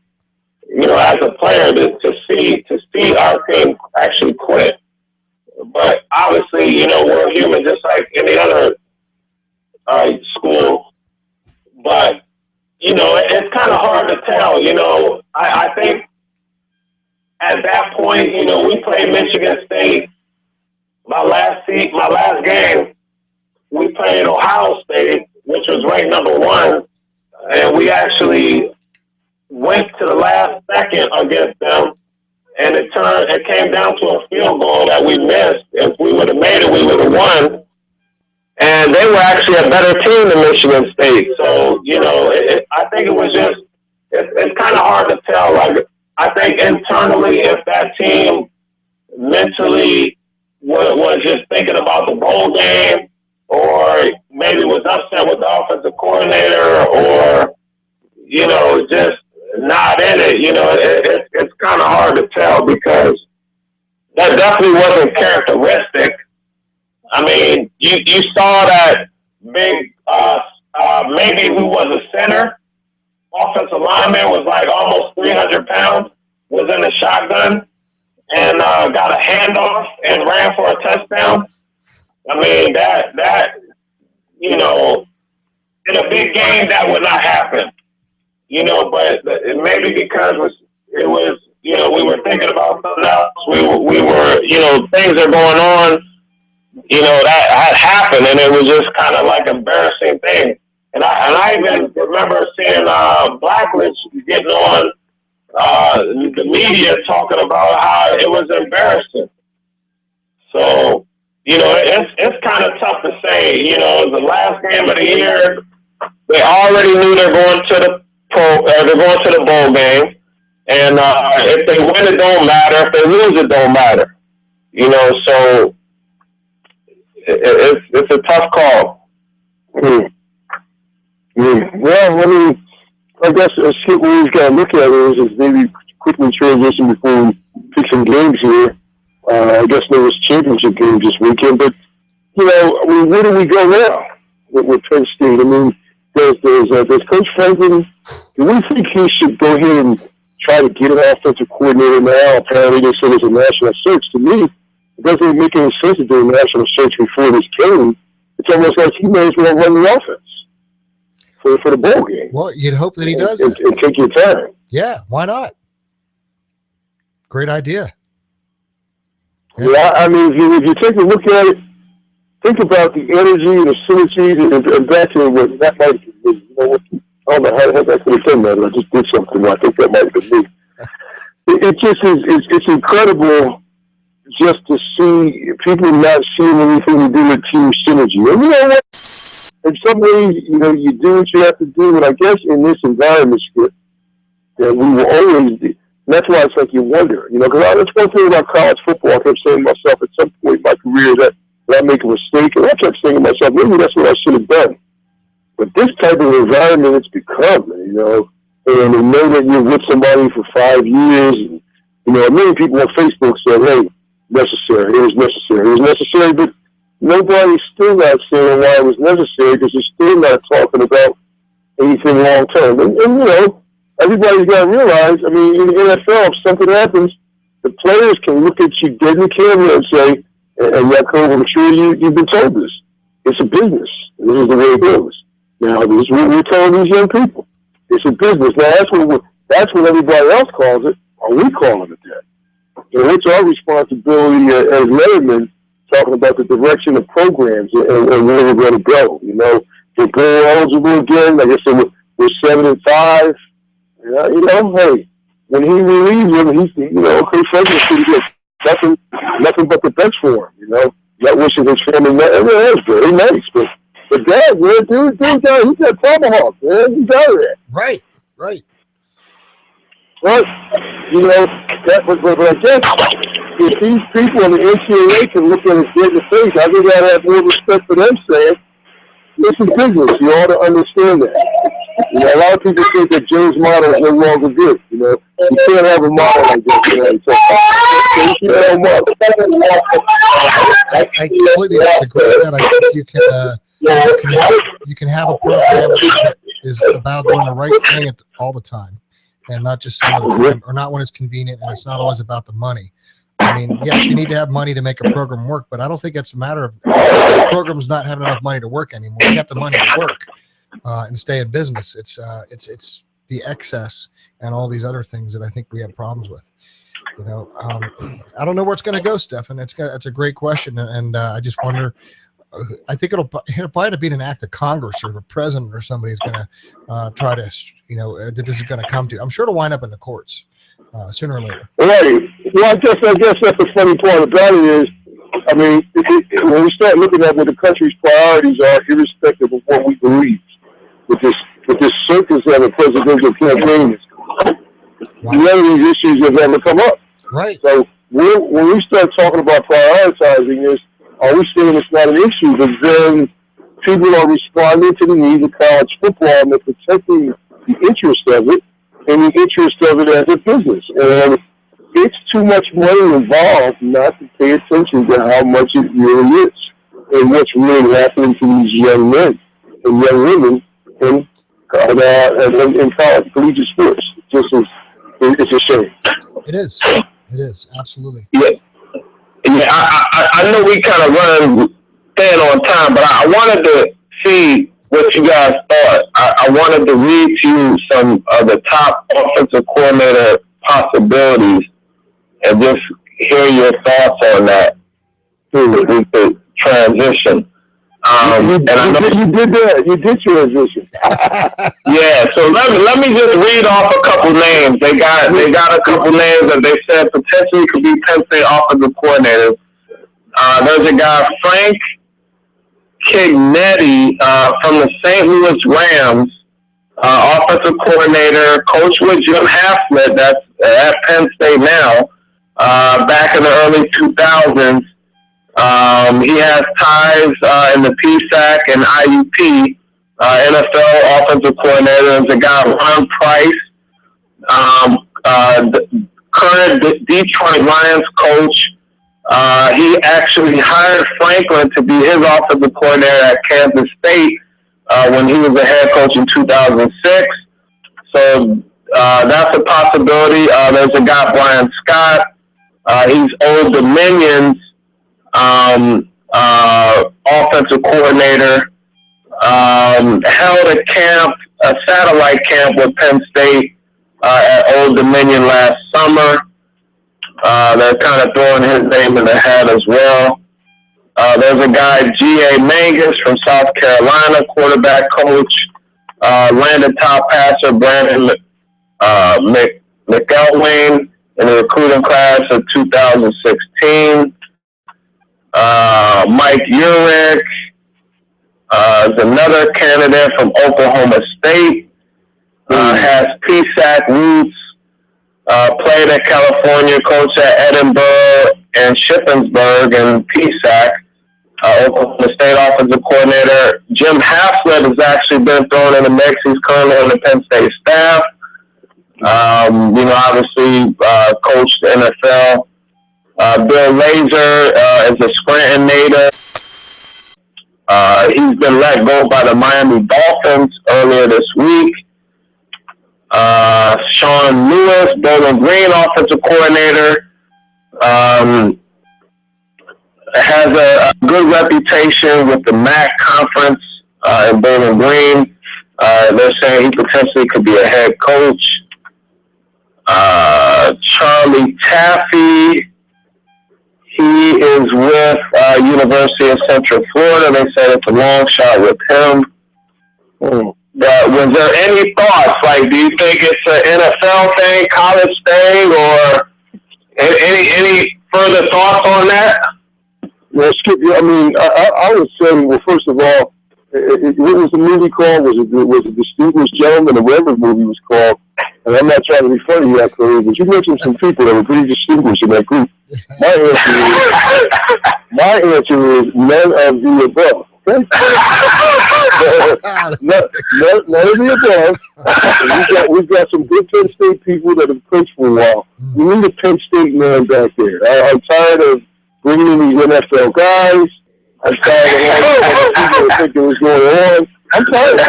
you know, as a player to see our team actually quit. But obviously, you know, we're human just like any other school. But, you know, it's kind of hard to tell. You know, I think at that point, you know, we played Michigan State. My last game, we played Ohio State, which was ranked number 1, and we actually went to the last second against them, and it came down to a field goal that we missed. If we would have made it, we would have won. And they were actually a better team than Michigan State. So, you know, I think it was just, it's kind of hard to tell. Like, I think internally, if that team mentally was just thinking about the bowl game, or maybe was upset with the offensive coordinator, or, you know, just not in it, you know, it's kind of hard to tell because that definitely wasn't characteristic. I mean, you saw that big, maybe who was a center, offensive lineman was like almost 300 pounds, was in a shotgun, and got a handoff and ran for a touchdown. I mean, that you know, in a big game, that would not happen. You know, but maybe because it was, you know, we were thinking about something else. We were, you know, things are going on, you know, that had happened, and it was just kind of like an embarrassing thing. And I even remember seeing Blackledge getting on the media talking about how it was embarrassing. So, you know, it's kind of tough to say. You know, the last game of the year, they already knew they're going to the bowl game, and if they win, it don't matter. If they lose, it don't matter. You know, so it's a tough call. Well, I mean, I guess what we've got to look at is maybe quickly transition before we pick some games here. I guess there was championship games this weekend, but, you know, I mean, where do we go now with Penn State? I mean, Does Coach Franklin, do we think he should go ahead and try to get an offensive coordinator now? Apparently they said it's a national search. To me, it doesn't make any sense to do a national search before this game. It's almost like he may as well run the offense for the bowl game. Well, you'd hope that he does and take your time. Yeah, why not? Great idea. Yeah, I mean, if you take a look at it, think about the energy and the synergies and back to what that might be. You know what? I don't know how I could have done that. I just did something. I think that might have been me. It just is. It's incredible just to see people not seeing anything to do with team synergy. And you know what? In some ways, you know, you do what you have to do. And I guess in this environment, Skip, that we will always be. And that's why it's like you wonder, you know, because that's one thing about college football. I kept saying to myself at some point in my career that I make a mistake, and I kept saying to myself, maybe that's what I should have done. But this type of environment it's become, you know, and to know that you're with somebody for 5 years, and, you know, many people on Facebook said, hey, necessary, it was necessary, but nobody's still not saying why it was necessary because they're still not talking about anything long term. And you know, everybody's got to realize, I mean, in the NFL, if something happens, the players can look at you dead in the camera and say, and Yaacov, I'm sure you've been told this. It's a business. This is the way it goes. Now, this is what we're telling these young people. It's a business. Now, that's what everybody else calls it. Are we calling it that? You know, it's our responsibility as lettermen talking about the direction of programs and where we're going to go. You know, we're bowl eligible again. Like I said, we're 7-5. You know, hey, when he relieves him, he's, you know, Coach Franklin's pretty good. Nothing but the best for him, you know. Not wishing his family, that's very nice, but Dad, man, dude, he's got tomahawk, man. He's out of there. Right. Well, you know, but I guess if these people in the NCAA can look at it in the face, I think I'd have more respect for them saying, this is business. You ought to understand that. You know, a lot of people think that James' model is no longer good. You know, you can't have a model like that. You know, you can't have a model. I completely disagree with that. I think you can have a program that is about doing the right thing all the time, and not just some of the time, or not when it's convenient, and it's not always about the money. I mean, yes, you need to have money to make a program work, but I don't think it's a matter of the program's not having enough money to work anymore. You got the money to work and stay in business. It's the excess and all these other things that I think we have problems with. You know, I don't know where it's going to go, Stefan. It's a great question, and I just wonder. I think it'll probably end up being an act of Congress or a president or somebody's going to try to, you know, that this is going to come to. I'm sure it'll wind up in the courts sooner or later. Right. Well, I guess that's the funny part about it is, I mean, when we start looking at what the country's priorities are, irrespective of what we believe, with this circus of a presidential campaign, none of these issues have ever come up. Right. So when we start talking about prioritizing this, are we saying it's not an issue? But then people are responding to the needs of college football and they're protecting the interest of it and the interest of it as a business. And it's too much money involved not to pay attention to how much it really is and what's really happening to these young men and young women in college collegiate sports. It's a shame. It is. Absolutely. Yeah. Yeah, I know we kind of run thin on time, but I wanted to see what you guys thought. I wanted to read to you some of the top offensive coordinator possibilities and just hear your thoughts on that with the transition. You did that. You did transition. Yeah, so let me just read off a couple names. They got a couple names that they said potentially could be Penn State offensive coordinators. There's a guy, Frank Cignetti, from the St. Louis Rams, offensive coordinator, coach with Jim Haslett, that's at Penn State now, back in the early 2000s. He has ties in the PSAC and IUP. NFL offensive coordinator. There's a guy, Ron Price, the current Detroit Lions coach. He actually hired Franklin to be his offensive coordinator at Kansas State when he was a head coach in 2006. So that's a possibility. There's a guy, Brian Scott. He's Old Dominion's offensive coordinator. Held a satellite camp with Penn State at Old Dominion last summer. They're kind of throwing his name in the hat as well. There's a guy, G.A. Mangus from South Carolina, quarterback coach. Landed top passer, Brandon McElwain, in the recruiting class of 2016. Mike Urich is another candidate from Oklahoma State. Has PSAC roots. Played at California, coached at Edinburgh and Shippensburg and PSAC. Oklahoma State offensive coordinator. Jim Haslett has actually been thrown in the mix. He's currently on the Penn State staff. Obviously coached NFL. Bill Lazor is a Scranton native. He's been let go by the Miami Dolphins earlier this week. Sean Lewis, Bowling Green offensive coordinator. Has a good reputation with the MAC conference in Bowling Green. They're saying he potentially could be a head coach. Charlie Taffy, he is with University of Central Florida. They say it's a long shot with him. But was there any thoughts? Like, do you think it's an NFL thing, college thing, or any further thoughts on that? Well, Skip, I mean, I would say, well, first of all, what was the movie called? Was it Distinguished Gentleman, or whatever the movie was called? And I'm not trying to be funny yet, but you mentioned some people that were pretty distinguished in that group. My answer is none of the above. Okay? none of the above. We've got some good Penn State people that have coached for a while. We need a Penn State man back there. I'm tired of bringing in these NFL guys. I'm tired of all the people that think what's going on. I'm tired.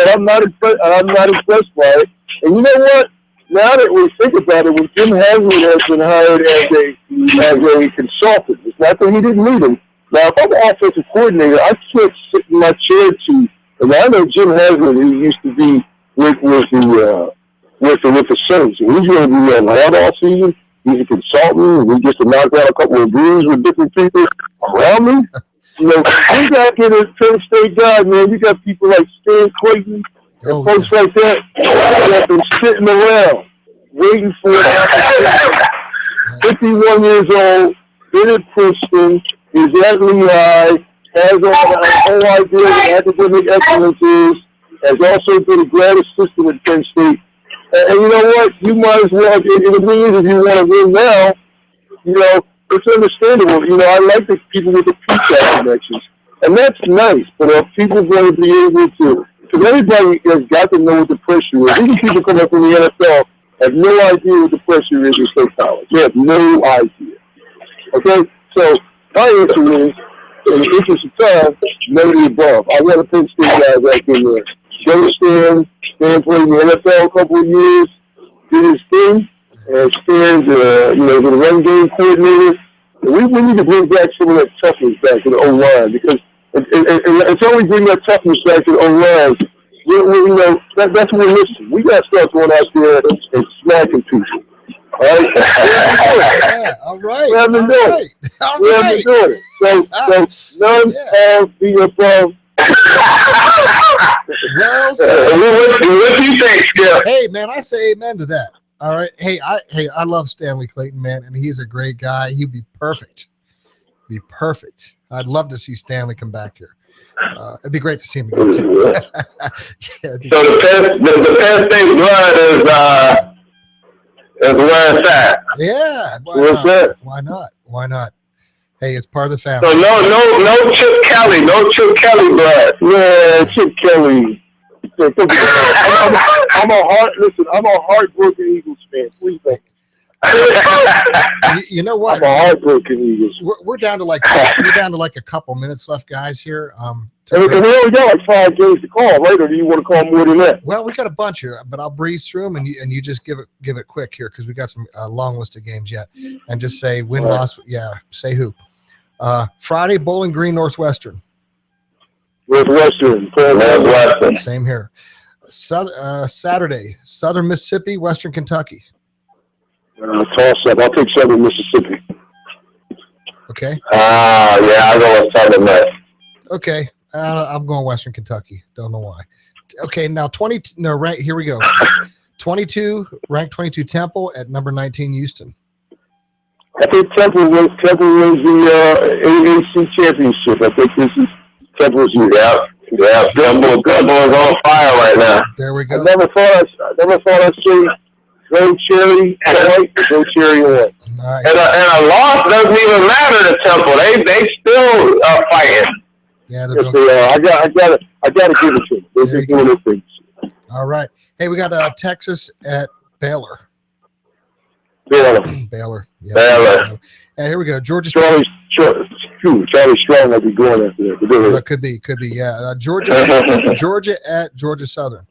I'm not impressed by it. And you know what? Now that we think about it, when Jim Haslett has been hired as a consultant, it's not that he didn't need him. Now, if I'm an offensive coordinator, I can't sit in my chair and I know Jim Haslett, who used to be with the Saints, and he's going to be around all season. He's a consultant. We just knocked out a couple of brews with different people around me. We got to get a Penn State guy, man. We got people like Stan Clayton and folks like that have been sitting around waiting for it. 51 years old, been at Princeton, is at Lehigh, has all the whole idea of academic excellence is, has also been a grad assistant at Penn State. And you know what? You might as well, and the thing is, if you want to win now, it's understandable. I like the people with the PSAC connections. And that's nice, but are people going to be able to, because everybody has got to know what the pressure is. Even people coming up from the NFL have no idea what the pressure is in state college. They have no idea. Okay? So, my answer is, in the interest of time, none of the above. I want a Penn State guy back in there. Stan played in the NFL a couple of years, did his thing, and Stan's, the run game coordinator. And we need to bring back some of that toughness back to the O-line, because it's only bring that toughness back to the O-line. That's what we're missing. We got to start going out there and smacking people. All right? Yeah, all right. We haven't been doing it. So none of the above. What do you think, Skip? Hey, man, I say amen to that. All right. Hey, I love Stanley Clayton, man, and he's a great guy. He'd be perfect. I'd love to see Stanley come back here. It'd be great to see him again, too. So the Penn State blood is where it's at. Yeah. Why not? Hey, it's part of the family. So no Chip Kelly. No Chip Kelly blood. Yeah, Chip Kelly. I'm a heartbroken Eagles fan. Please don't. You know what? I'm a heartbroken Eagles. We're down to like a couple minutes left, guys. Here. And we only got like 5 games to call, right? Or do you want to call more than that? Well, we got a bunch here, but I'll breeze through them, and you just give it quick here because we got some long list of games yet, and just say win loss. Yeah, say who. Friday, Bowling Green, Northwestern. Northwestern. Same here. Saturday, Southern Mississippi, Western Kentucky. Toss up. I'll take Southern Mississippi. Okay. Yeah, I'll go with Southern Miss. Okay. I'm going Western Kentucky. Don't know why. Okay, now right here we go. 22, ranked 22 Temple at number 19 Houston. I think Temple wins the AAC championship. I think this is Temple's year. Yeah, Temple is on fire right now. There we go. I never thought I'd say go Cherry white, go Cherry white. Right. And a loss doesn't even matter to Temple. They still are fighting. Yeah, I gotta give it to them. They're just doing their things. All right. Hey, we got Texas at Baylor. Baylor. Yeah. Baylor. And here we go. Georgia. Charlie Strong might be going after that. That could be. Yeah. Georgia at Georgia Southern.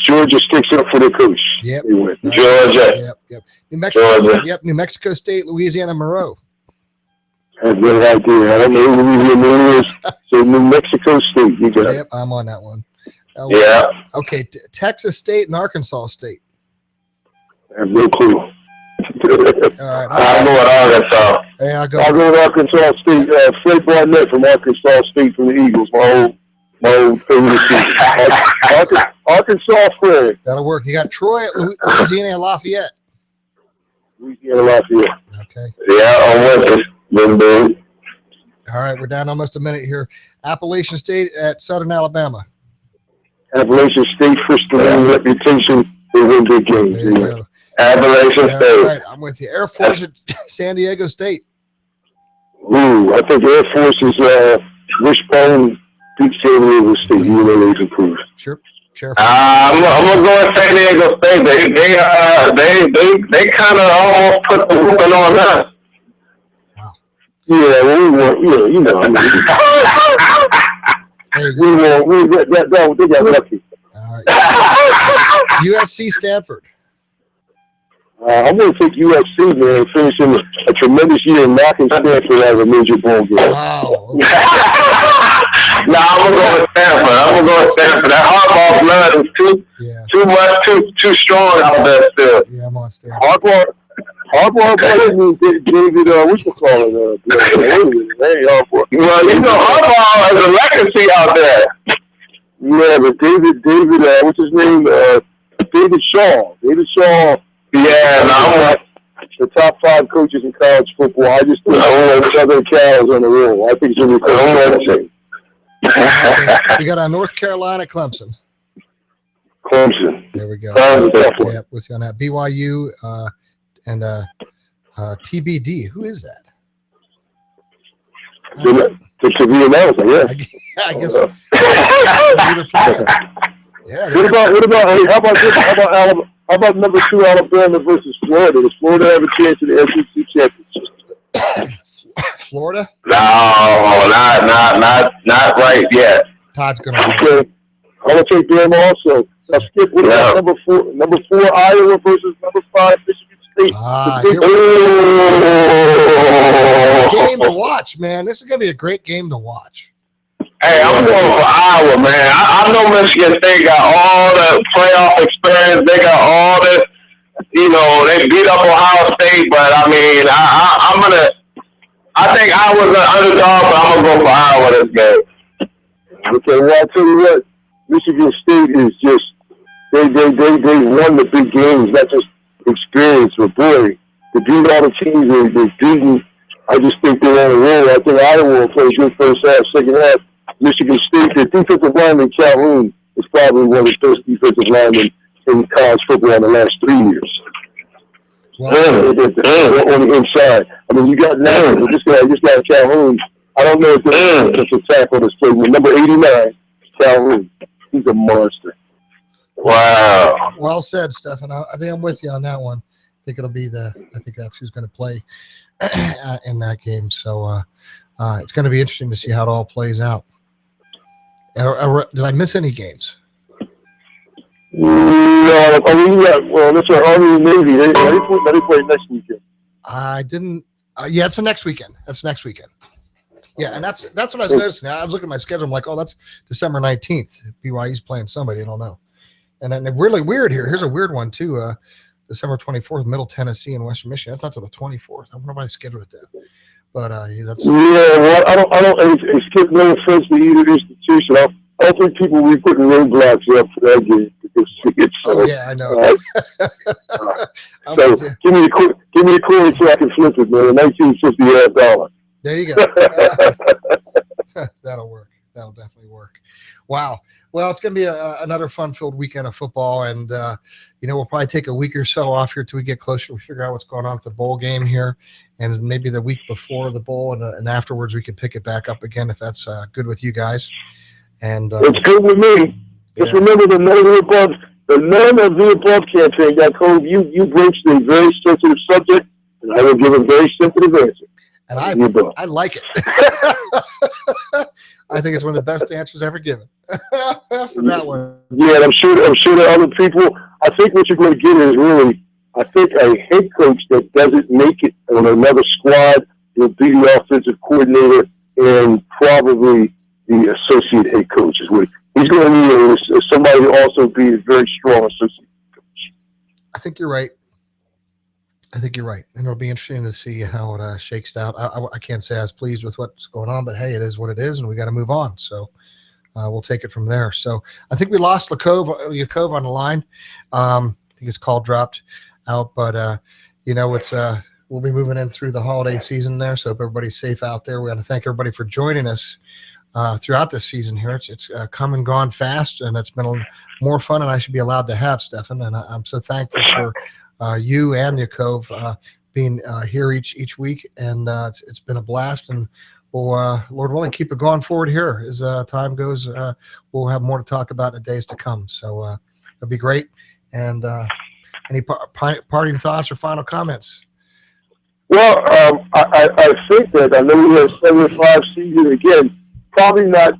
Georgia sticks up for their coach. Yep. Georgia. Yep. New Mexico. Georgia. Yep. New Mexico State, Louisiana Monroe. I have no idea. I don't know who Louisiana is. So New Mexico State. You got it. Yep. I'm on that one. Yeah. Okay. Texas State and Arkansas State. I have no clue. All right. I'll go with Arkansas. Hey, I'll go with Arkansas State. Fred Barnett from Arkansas State from the Eagles. My old favorite team. Arkansas Fred. That'll work. You got Troy at Louisiana and Lafayette. Louisiana Lafayette. Okay. Yeah, I'm with it. All right, we're down almost a minute here. Appalachian State at Southern Alabama. Appalachian State, first to win reputation, they win big games. There you go. Appalachian State. All right, I'm with you. Air Force at San Diego State. Ooh, I think Air Force is wishbone beat San Diego State. You know they've improved. Sure. I'm gonna go with San Diego State. They kind of almost put the whooping on us. Wow. Yeah, well, we want, you know. I mean, they got lucky. All right. USC Stanford. I'm going to take USC, man, finishing a tremendous year and knocking Stanford out of a major bowl game. Wow. Okay. I'm going to go with Stanford. That hardball blood is too much, too strong out there still. Yeah, I'm on Stanford. Hardball David, what you call it? Well, you know, hardball has a legacy out there. Yeah, but David, what's his name? David Shaw. Yeah, I'm the top 5 coaches in college football. I just think Southern Cal's on the roll. I think it's going to be cool. We got North Carolina, Clemson. There we go. Yeah, what's on that? BYU and TBD. Who is that? To be announced, yeah. I guess. Yeah. What about how about number 2 Alabama versus Florida? Does Florida have a chance in the SEC championship? Florida? No, not right yet. Todd's gonna. Okay. I'm gonna take them also. Now skip with number 4 Iowa versus number 5 Michigan State. Game to watch, man. This is gonna be a great game to watch. Hey, I'm going for Iowa, man. I know Michigan State got all the playoff experience. They got all the, they beat up Ohio State, but I mean, I think Iowa's an underdog, but I'm going to go for Iowa this game. Okay, well, I'll tell you what, Michigan State is just, they won the big games, not just experience, but boy, to beat all the teams they've beaten, I just think they're on a roll. I think Iowa will play good first half, second half. Michigan State, their defensive lineman, Calhoun, is probably one of the best defensive linemen in college football in the last 3 years. On the inside. I mean, you got Nash, but this guy Calhoun, I don't know if this is a tackle that's played with number 89, Calhoun. He's a monster. Wow. Well said, Stefan. I think I'm with you on that one. think that's who's going to play in that game. So it's going to be interesting to see how it all plays out. Did I miss any games? No, that's our Army and Navy. They play next weekend. I didn't. Yeah, it's the next weekend. That's next weekend. Yeah, and that's what I was noticing. I was looking at my schedule. I'm like, oh, that's December 19th. BYU's playing somebody. I don't know. And then really weird here. Here's a weird one too. December 24th, Middle Tennessee and Western Michigan. That's not till the 24th. I wonder why I scheduled it there. But that's. Yeah, well, I don't. It's getting no offense to either institution. I don't think people will be putting roadblocks up for that game because it's. Yeah, I know. So give me the coin so I can flip it, man. $19.50. There you go. That'll work. That'll definitely work. Wow. Well, it's going to be another fun-filled weekend of football, and we'll probably take a week or so off here till we get closer. We figure out what's going on with the bowl game here, and maybe the week before the bowl, and afterwards we can pick it back up again if that's good with you guys. And it's good with me. Just remember the none of the above. The none of the above campaign, Yaacov, you broached a very sensitive subject, and I will give a very sensitive answer. And I like it. I think it's one of the best answers ever given for that one. Yeah, and I'm sure that other people. I think what you're going to get is really, I think a head coach that doesn't make it on another squad will be the offensive coordinator and probably the associate head coach is what he's going to need somebody to also be a very strong associate coach. I think you're right. And it'll be interesting to see how it shakes out. I can't say I was pleased with what's going on, but hey, it is what it is, and we got to move on. So we'll take it from there. So I think we lost Yaacov on the line. I think his call dropped out, but it's we'll be moving in through the holiday season there. So hope everybody's safe out there. We got to thank everybody for joining us throughout this season here. It's come and gone fast, and it's been more fun than I should be allowed to have, Stefan. And I'm so thankful for you and Yaacov being here each week, and it's been a blast. And we'll, Lord willing, keep it going forward here as time goes. We'll have more to talk about in the days to come. So it'll be great. And any parting thoughts or final comments? Well, I think that I know we have 75 season again. Probably not,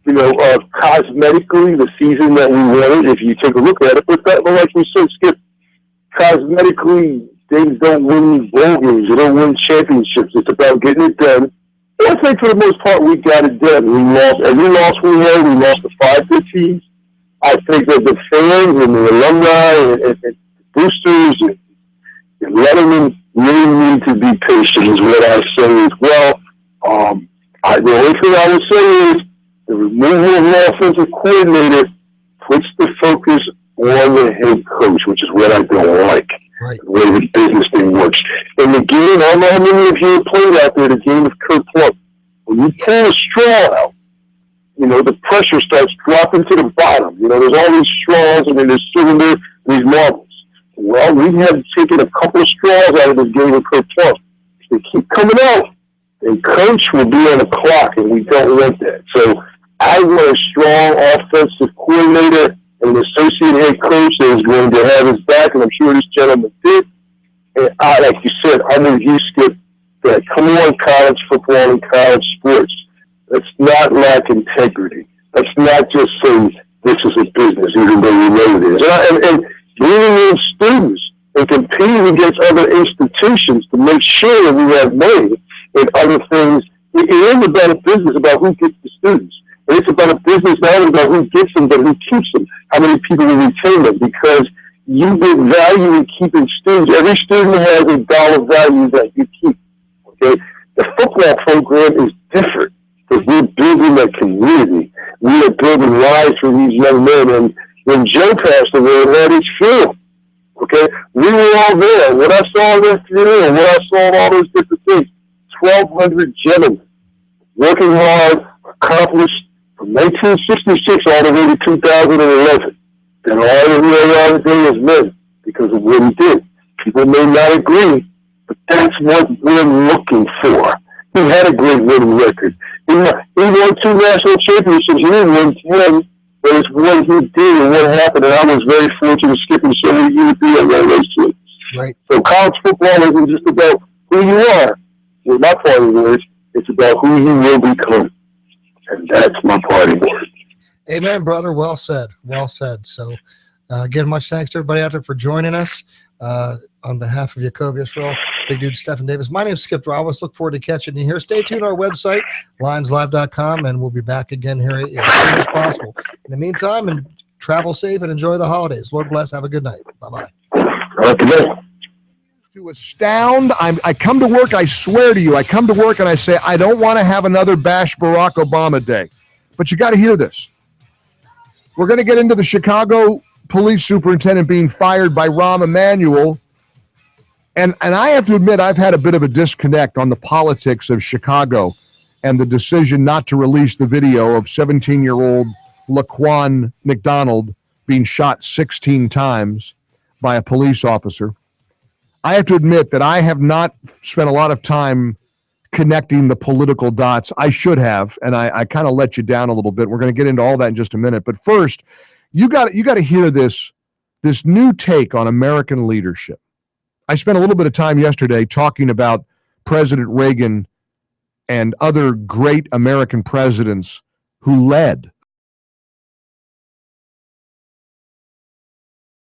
cosmetically the season that we wanted if you take a look at it. But like we said, Skip, cosmetically, things don't win bowl games. They don't win championships. It's about getting it done. And I think for the most part, we got it done. Every loss we had, we lost to 5 good teams. I think that the fans and the alumni and the boosters and Letterman really need to be patient is what I say as well. The only thing I would say is the removal of the offensive coordinator puts the focus on the head coach, which is what I don't like. Right. The way the business thing works. In the game, I don't know how many of you have played out there, the game of Kurt Plump. When you pull a straw out, the pressure starts dropping to the bottom. There's all these straws, and then there's cylinder, these marbles. Well, we have taken a couple of straws out of this game of Kurt Plump. They keep coming out, and coach will be on the clock, and we don't want that. So I want a strong offensive coordinator and an associate head coach that is going to have his back, and I'm sure this gentleman did. And like you said, I'm with you, Skip, that come on, college football and college sports. Let's not lack integrity. Let's not just say this is a business, even though we know it is. And bringing in students and competing against other institutions to make sure that we have money and other things. It is about a business about who gets the students. And it's about a business not only about who gets them, but who keeps them, how many people will retain them, because you get value in keeping students. Every student has a dollar value that you keep. Okay? The football program is different because we're building a community. We are building lives for these young men. And when Joe passed away, it had his funeral. Okay? We were all there. What I saw in that funeral and what I saw in all those different things, 1,200 gentlemen working hard, accomplished from 1966 all the way to 2011. And all that we are today as men because of what he did. People may not agree, but that's what we're looking for. He had a great winning record. He won 2 national championships. He didn't win 10, but it's what he did and what happened. And I was very fortunate, Skip, and so you would be on that race too. Right. So college football isn't just about who you are. With my party words, it's about who you will become. And that's my party word. Amen, brother. Well said. Well said. So, again, much thanks to everybody out there for joining us. On behalf of Yaacov, Yisrael, Big Dude, Stephen Davis, my name's Skip Dreibelbis. Look forward to catching you here. Stay tuned to our website, lionslive.com, and we'll be back again here as soon as possible. In the meantime, and travel safe and enjoy the holidays. Lord bless. Have a good night. Bye-bye. To astound, I come to work, I swear to you, I come to work and I say, I don't want to have another bash Barack Obama day. But you got to hear this. We're going to get into the Chicago police superintendent being fired by Rahm Emanuel. And I have to admit, I've had a bit of a disconnect on the politics of Chicago and the decision not to release the video of 17-year-old Laquan McDonald being shot 16 times by a police officer. I have to admit that I have not spent a lot of time connecting the political dots. I should have, and I kind of let you down a little bit. We're going to get into all that in just a minute. But first, you got to hear this new take on American leadership. I spent a little bit of time yesterday talking about President Reagan and other great American presidents who led.